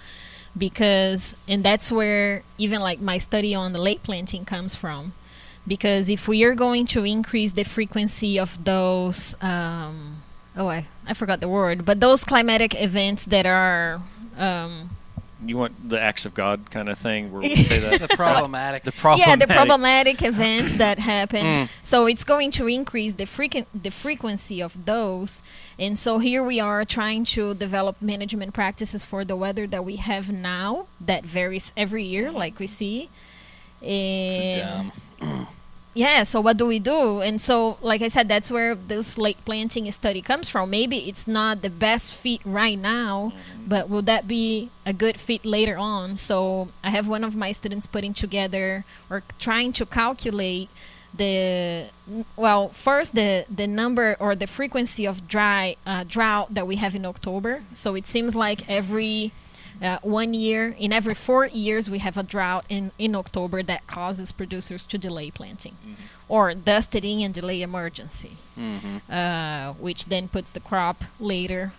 S5: because, and that's where even like my study on the late planting comes from. Because if we are going to increase the frequency of those, I forgot the word, but those climatic events that are...
S4: you want the acts of God kind of thing where we say that?
S2: The problematic.
S5: Yeah, the problematic events that happen. So it's going to increase the frequency of those. And so here we are trying to develop management practices for the weather that we have now that varies every year, like we see. And yeah, so what do we do? And so, like I said, that's where this late planting study comes from. Maybe it's not the best fit right now, but will that be a good fit later on? So I have one of my students putting together or trying to calculate the number or the frequency of drought that we have in October. So it seems like every 1 year, in every 4 years, we have a drought in October that causes producers to delay planting or dusting and delay emergency, which then puts the crop later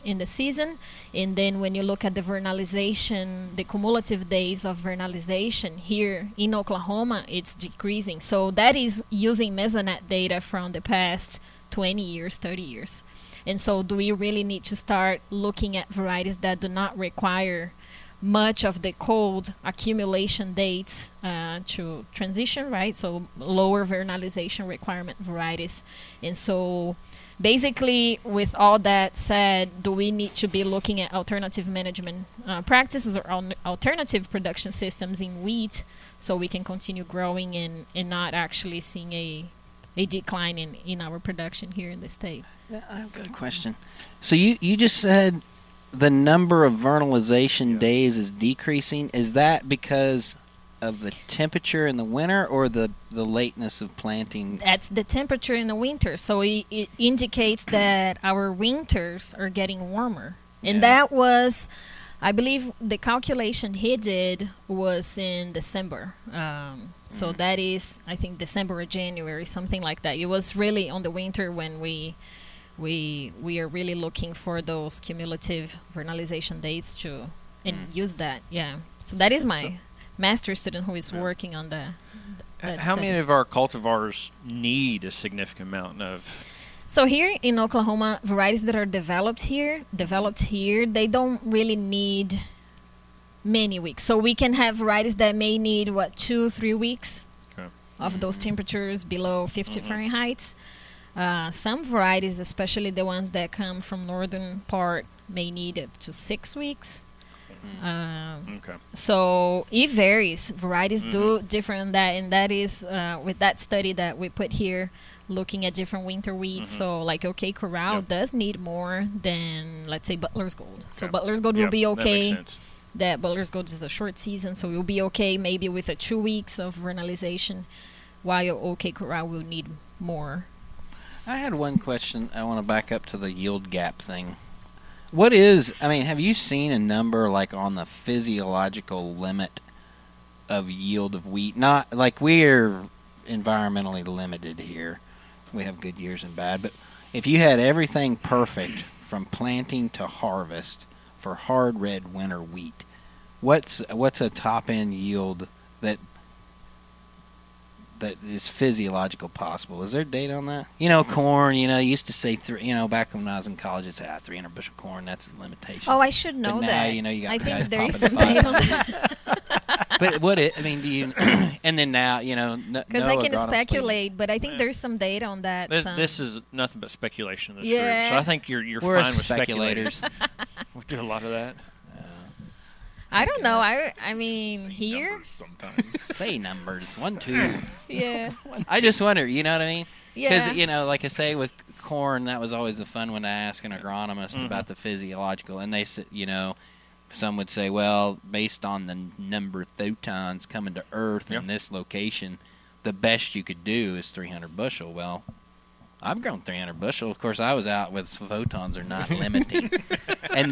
S5: in the season. And then when you look at the vernalization, the cumulative days of vernalization here in Oklahoma, it's decreasing. So that is using Mesonet data from the past 20 years, 30 years. And so do we really need to start looking at varieties that do not require much of the cold accumulation dates to transition, right? So lower vernalization requirement varieties. And so basically, with all that said, do we need to be looking at alternative management practices or alternative production systems in wheat so we can continue growing and not actually seeing a decline in our production here in the state?
S2: Yeah, I've got a question. So you just said the number of vernalization days is decreasing. Is that because of the temperature in the winter or the lateness of planting?
S5: That's the temperature in the winter. So it indicates that our winters are getting warmer. And that was, I believe, the calculation he did was in December. So that is, I think, December or January, something like that. It was really on the winter when we are really looking for those cumulative vernalization dates to use that. Yeah. So that is my master's student who is working on that
S4: How
S5: study.
S4: many of our cultivars need a significant amount of?
S5: So here in Oklahoma, varieties that are developed here, they don't really need many weeks. So we can have varieties that may need 2-3 weeks of those temperatures below 50 Fahrenheit. Some varieties, especially the ones that come from northern part, may need up to 6 weeks. So it varies. Varieties do different than that, and that is with that study that we put here, looking at different winter wheat. So like Corral does need more than, let's say, Butler's Gold. So Butler's Gold will be okay. That Butler's Gold is a short season, so we'll be okay maybe with 2 weeks of vernalization, while Corral will need more.
S2: I had one question. I want to back up to the yield gap thing. Have you seen a number like on the physiological limit of yield of wheat? Not like we're environmentally limited here. We have good years and bad, but if you had everything perfect from planting to harvest for hard red winter wheat, what's a top end yield that is physiological possible? Is there data on that? Corn, used to say, back when I was in college, it's 300 bushel corn. That's a limitation.
S5: Oh, I should know
S2: but now,
S5: that.
S2: You got
S5: I think
S2: guys
S5: there is
S2: popping
S5: some data on that.
S2: But what it? I mean, do you? And then now,
S5: Because I can speculate, but I think there's some data on that.
S4: This is nothing but speculation. This
S5: Yeah.
S4: group. So I think you're
S2: We're
S4: fine with
S2: speculators.
S4: we do a lot of that.
S5: I don't know. I mean, here.
S3: Numbers sometimes.
S2: Say numbers. 1, 2.
S5: Yeah.
S2: I just wonder. You know what I mean?
S5: Yeah.
S2: Because like I say with corn, that was always the fun one to ask an agronomist about the physiological, and they said, some would say, well, based on the number of photons coming to Earth in this location, the best you could do is 300 bushel. Well, I've grown 300 bushel. Of course, I was out with photons are not limiting,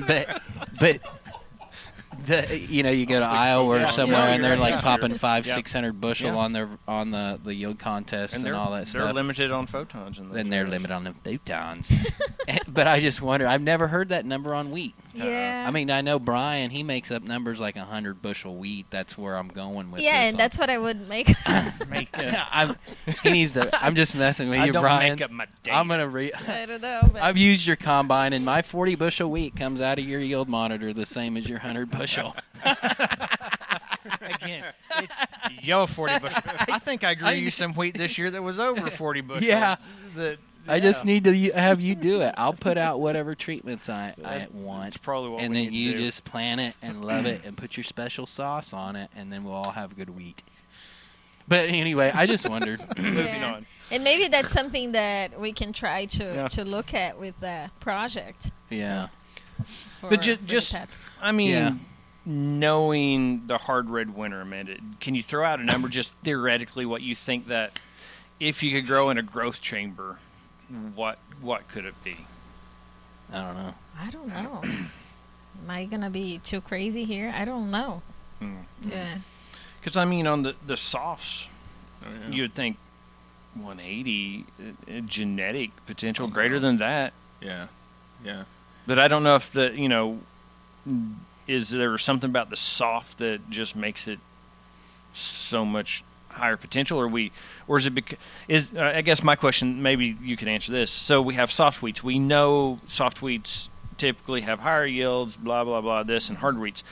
S2: but. You go to Iowa or somewhere, and they're like popping 500-600 bushel on the yield contests and all that stuff.
S4: They're limited on photons,
S2: and they're limited on the photons. But I just wonder. I've never heard that number on wheat.
S5: Yeah.
S2: I mean, I know Brian. He makes up numbers like 100 bushel wheat. That's where I'm going with.
S5: Yeah,
S2: this
S5: and that's what I would make.
S2: He needs to. I'm just messing with you,
S4: don't
S2: Brian.
S4: Make up my data.
S2: I'm gonna read.
S5: I don't know. But
S2: I've used your combine, and my 40 bushel wheat comes out of your yield monitor the same as your 100 bushel.
S4: Again, it's 40 bushel. I think I grew you some wheat this year that was over 40 bushel.
S2: Yeah. I just need to have you do it. I'll put out whatever treatments I want.
S4: That's probably what
S2: and
S4: we
S2: then
S4: need
S2: you
S4: to do.
S2: just plant it and love it and put your special sauce on it, and then we'll all have good wheat. But anyway, I just wondered.
S4: Moving on.
S5: And maybe that's something that we can try to look at with the project.
S2: Yeah.
S4: But just I mean, knowing the hard red winter, Amanda, can you throw out a number just theoretically what you think that if you could grow in a growth chamber, what could it be?
S2: I don't know.
S5: I don't know. Am I going to be too crazy here? I don't know. Yeah.
S4: Because, I mean, on the softs, you would think 180 genetic potential greater than that.
S3: Yeah.
S4: But I don't know if is there something about the soft that just makes it so much higher potential, or is it I guess my question, maybe you can answer this. So we have soft wheats. We know soft wheats typically have higher yields, blah, blah, blah, this, and hard wheats.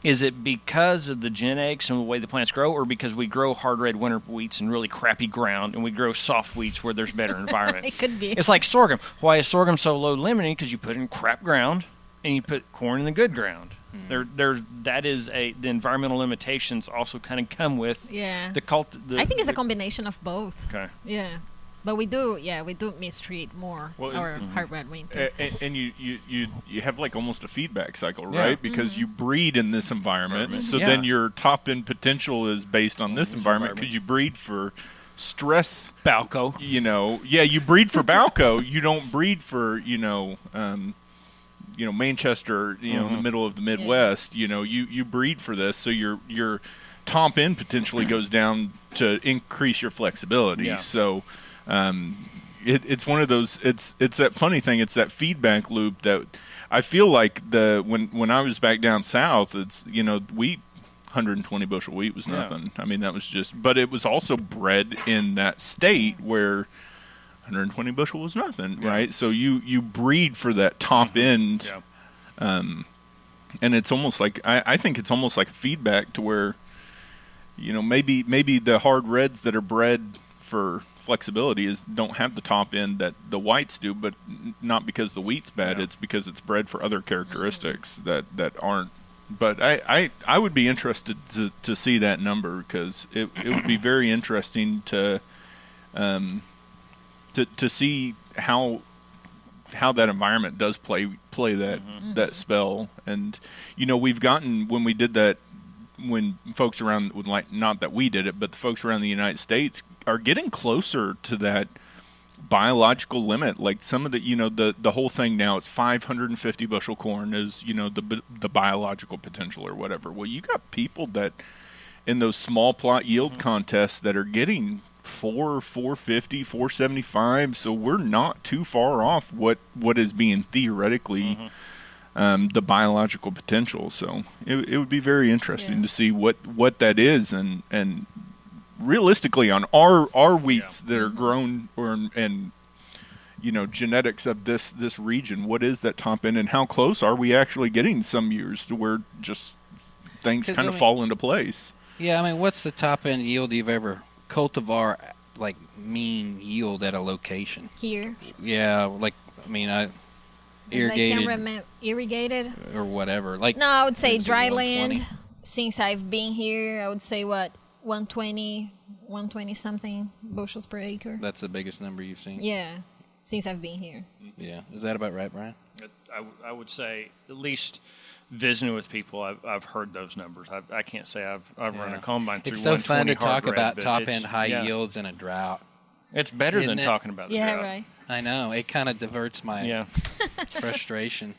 S4: Is it because of the genetics and the way the plants grow, or because we grow hard red winter wheats in really crappy ground and we grow soft wheats where there's better environment?
S5: It could be.
S4: It's like sorghum. Why is sorghum so low limiting? Because you put it in crap ground and you put corn in the good ground. The environmental limitations also kind of come with the cult.
S5: I think it's a combination of both.
S4: Okay.
S5: Yeah. But we do mistreat more our hard red winter.
S3: And you have like almost a feedback cycle, right? Because you breed in this environment, so then your top end potential is based on this environment because you breed for stress.
S4: Balco.
S3: You breed for Balco. You don't breed for Manchester, in the middle of the Midwest. You breed for this, so your top end potentially goes down to increase your flexibility.
S4: Yeah.
S3: So. It's one of those. It's that funny thing. It's that feedback loop that I feel like when I was back down south. It's wheat, 120 bushel wheat was nothing. I mean that was but it was also bred in that state where 120 bushel was nothing, right? So you breed for that top end, and it's almost like I think it's almost like a feedback to where maybe the hard reds that are bred for flexibility don't have the top end that the whites do, but not because the wheat's bad. It's because it's bred for other characteristics that aren't. But I would be interested to see that number because it would be very interesting to see how that environment does play that spell. And we've gotten when we did that, when folks around, like, not that we did it, but the folks around the United States are getting closer to that biological limit. Like some of the whole thing now, it's 550 bushel corn is the biological potential or whatever. Well, you got people that in those small plot yield contests that are getting 450, 475. So we're not too far off what is being theoretically the biological potential. So it would be very interesting to see what that is, and realistically on our wheats that are grown and genetics of this region, what is that top end and how close are we actually getting some years to where just things kind of fall into place?
S2: Yeah, I mean, what's the top end yield you've ever cultivar like mean yield at a location?
S5: Here.
S2: Yeah, like I mean,
S5: Irrigated
S2: or whatever. Like
S5: no, I would say
S2: it's
S5: dry
S2: 120.
S5: land. Since I've been here, I would say 120 something bushels per acre.
S2: That's the biggest number you've seen.
S5: Yeah, since I've been here.
S2: Yeah, is that about right, Brian?
S4: I would say at least visiting with people, I've heard those numbers. I can't say I've run a combine through.
S2: It's so fun to
S4: 120
S2: talk
S4: hard red,
S2: about
S4: but
S2: top
S4: it's-
S2: end high
S4: yeah.
S2: yields in a drought.
S4: It's better
S2: Isn't
S4: than
S2: it?
S4: talking about the
S5: Yeah,
S4: drought.
S5: right.
S2: I know it kind of diverts my
S4: Yeah.
S2: frustration.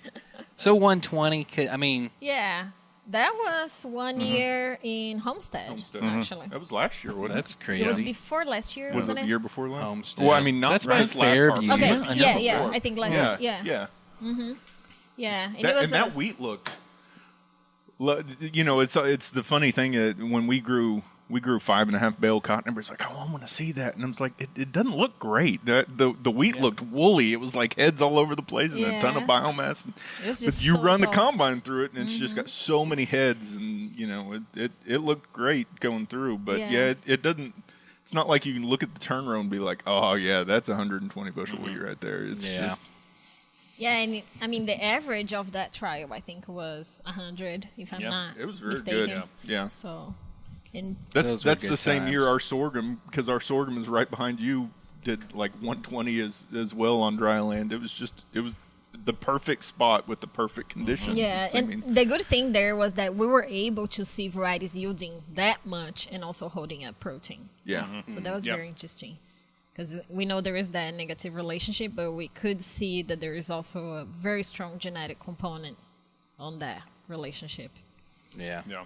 S2: So 120. I mean,
S5: Yeah, that was one year in Homestead.
S3: Homestead.
S5: Actually.
S3: That was last year, wasn't
S2: that's
S3: it?
S2: crazy.
S5: It was before last year,
S3: Was
S5: wasn't
S3: it
S5: it?
S3: the year before last?
S2: Homestead.
S3: Well, I mean, not
S2: That's by
S3: this last
S2: Fairview.
S3: harvest.
S5: Okay,
S3: I know
S5: yeah.
S3: before.
S5: I think last, yeah. Yeah, and it was
S3: That wheat looked. You know, it's the funny thing when we grew 5.5 bale cotton. Everybody's like, "Oh, I want to see that," and I was like, "It doesn't look great. The wheat looked woolly. It was like heads all over the place and a ton of
S5: Yeah.
S3: biomass."
S5: It was
S3: But
S5: just
S3: you
S5: so
S3: run the
S5: tall.
S3: combine through it, and it's just got so many heads, and you know, it looked great going through. But
S5: Yeah.
S3: it doesn't. It's not like you can look at the turn row and be like, "Oh yeah, that's 120 bushel wheat right there." It's
S2: Yeah.
S3: just.
S5: Yeah, and I mean the average of that trial I think was 100, if I'm
S4: Yeah,
S5: not
S3: It was very
S5: mistaken.
S3: good. Yeah.
S5: So, and
S2: Those were
S3: That's
S2: good
S3: the same year
S2: times.
S3: our sorghum, because our sorghum is right behind you, did like 120 as well on dry land. It was the perfect spot with the perfect conditions.
S5: yeah,
S3: It's, I
S5: and
S3: mean,
S5: the good thing there was that we were able to see varieties yielding that much and also holding up protein.
S3: yeah.
S5: So that was
S4: Yep.
S5: very interesting. Because we know there is that negative relationship, but we could see that there is also a very strong genetic component on that relationship.
S2: Yeah.
S4: Yeah.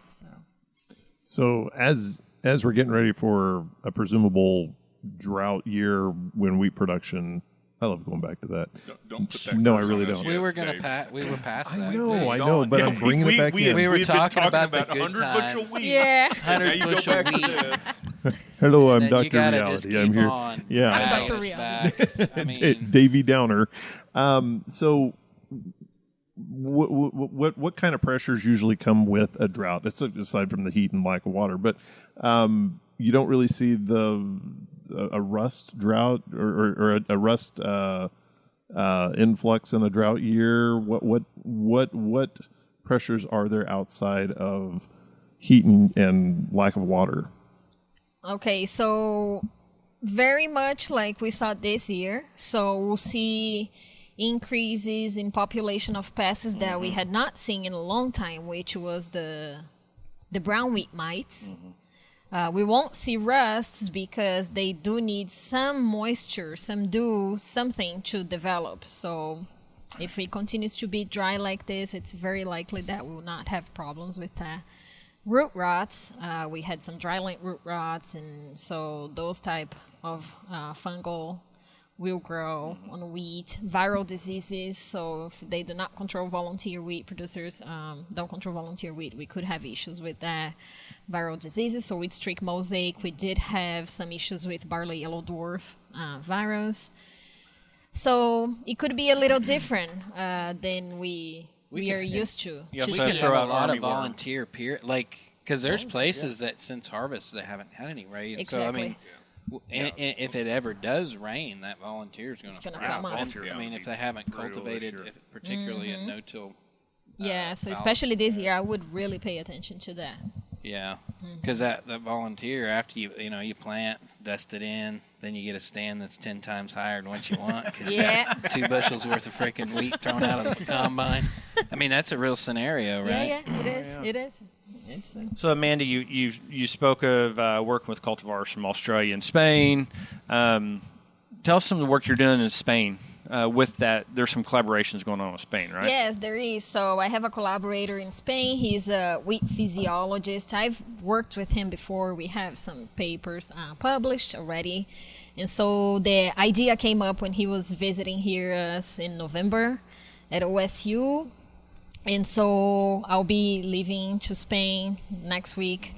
S1: So as we're getting ready for a presumable drought year when wheat production, I love going back to that.
S3: Don't put that
S1: No, I
S3: curse
S1: really
S3: on us
S1: don't.
S3: yet,
S2: We were gonna
S3: Dave.
S2: we were past
S1: I
S2: that.
S1: know, but I'm bringing it back in.
S2: We were
S3: had been
S2: talking about the good
S3: 100 bushel
S2: times.
S3: wheat.
S5: Yeah.
S3: Now
S2: 100
S3: you go
S2: bushel
S3: back to
S2: wheat.
S3: this.
S1: Hello, I'm
S2: Then
S1: Dr.
S2: you gotta just
S1: Reality. I'm
S2: keep
S1: here.
S2: on
S1: Yeah.
S5: I'm
S2: dragging
S5: Dr.
S2: us
S5: Reality.
S2: back. I mean,
S1: Davy Downer. So, what kind of pressures usually come with a drought? Aside from the heat and lack of water, but you don't really see a rust drought or a rust influx in a drought year. What pressures are there outside of heat and lack of water?
S5: Okay, so very much like we saw this year. So we'll see increases in population of pests that we had not seen in a long time, which was the brown wheat mites. We won't see rusts because they do need some moisture, some dew, something to develop. So if it continues to be dry like this, it's very likely that we will not have problems with that. Root rots, we had some dryland root rots, and so those type of fungal will grow on wheat. Viral diseases, so if they do not control volunteer wheat, producers don't control volunteer wheat, we could have issues with that. Viral diseases, so wheat streak mosaic, we did have some issues with barley yellow dwarf virus. So it could be a little different than we are used to.
S4: Yeah,
S2: we
S4: so
S2: could
S4: that's
S2: throw a
S4: about
S2: lot
S4: army
S2: of
S4: worm.
S2: volunteer because there's places that since harvest they haven't had any rain. So I mean, and if it ever does rain, that volunteer is going
S5: It's
S2: to
S5: gonna come up.
S2: I mean, if they haven't cultivated, particularly at no-till.
S5: Yeah, so
S2: balance.
S5: especially this year, I would really pay attention to that.
S2: Yeah, because that volunteer, after you plant, dust it in, then you get a stand that's 10 times higher than what you want. 'Cause you got 2 bushels worth of freaking wheat thrown out of the combine. I mean, that's a real scenario, right?
S5: Yeah, it is. It is. It's
S4: So Amanda, you spoke of working with cultivars from Australia and Spain. Tell us some of the work you're doing in Spain. With that, there's some collaborations going on with Spain, right?
S5: Yes, there is. So I have a collaborator in Spain. He's a wheat physiologist. I've worked with him before. We have some papers published already. And so the idea came up when he was visiting here in November at OSU. And so I'll be leaving to Spain next week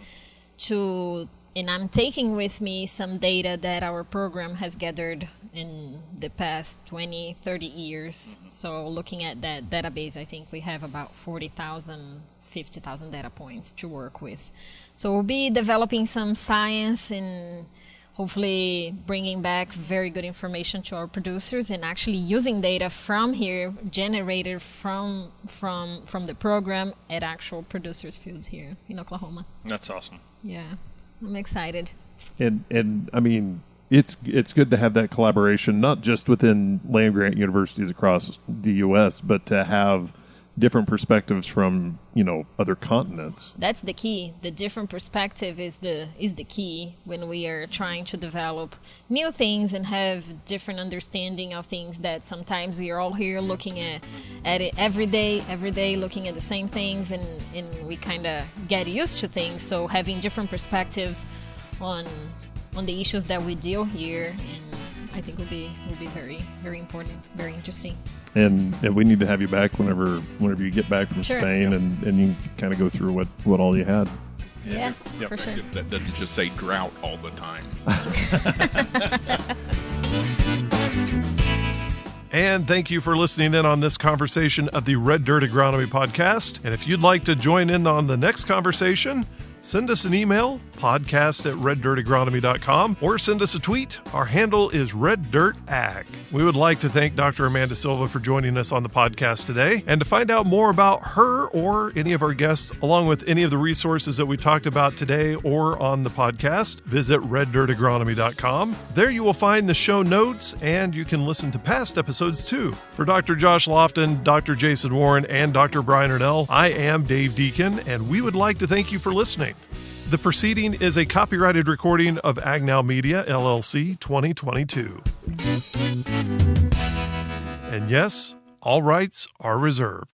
S5: and I'm taking with me some data that our program has gathered in the past 20, 30 years. So looking at that database, I think we have about 40,000 50,000 data points to work with. So we'll be developing some science and hopefully bringing back very good information to our producers and actually using data from here generated from the program at actual producers' fields here in Oklahoma.
S4: That's awesome.
S5: Yeah, I'm excited.
S1: And I mean, it's good to have that collaboration, not just within land-grant universities across the U.S., but to have different perspectives from, other continents.
S5: That's the key. The different perspective is the key when we are trying to develop new things and have different understanding of things that sometimes we are all here looking at it every day looking at the same things, and we kind of get used to things. So having different perspectives on the issues that we deal here, and I think will be very, very important, very interesting.
S1: And we need to have you back whenever you get back from
S5: Sure.
S1: Spain, and you kind of go through what all you had.
S5: Yes, for sure.
S6: That doesn't just say drought all the time.
S1: And thank you for listening in on this conversation of the Red Dirt Agronomy Podcast. And if you'd like to join in on the next conversation, send us an email, podcast@reddirtagronomy.com, or send us a tweet. Our handle is RedDirtAg. We would like to thank Dr. Amanda Silva for joining us on the podcast today. And to find out more about her or any of our guests, along with any of the resources that we talked about today or on the podcast, visit reddirtagronomy.com. There you will find the show notes, and you can listen to past episodes too. For Dr. Josh Lofton, Dr. Jason Warren, and Dr. Brian Ernell, I am Dave Deacon, and we would like to thank you for listening. The proceeding is a copyrighted recording of Agnow Media, LLC, 2022. And yes, all rights are reserved.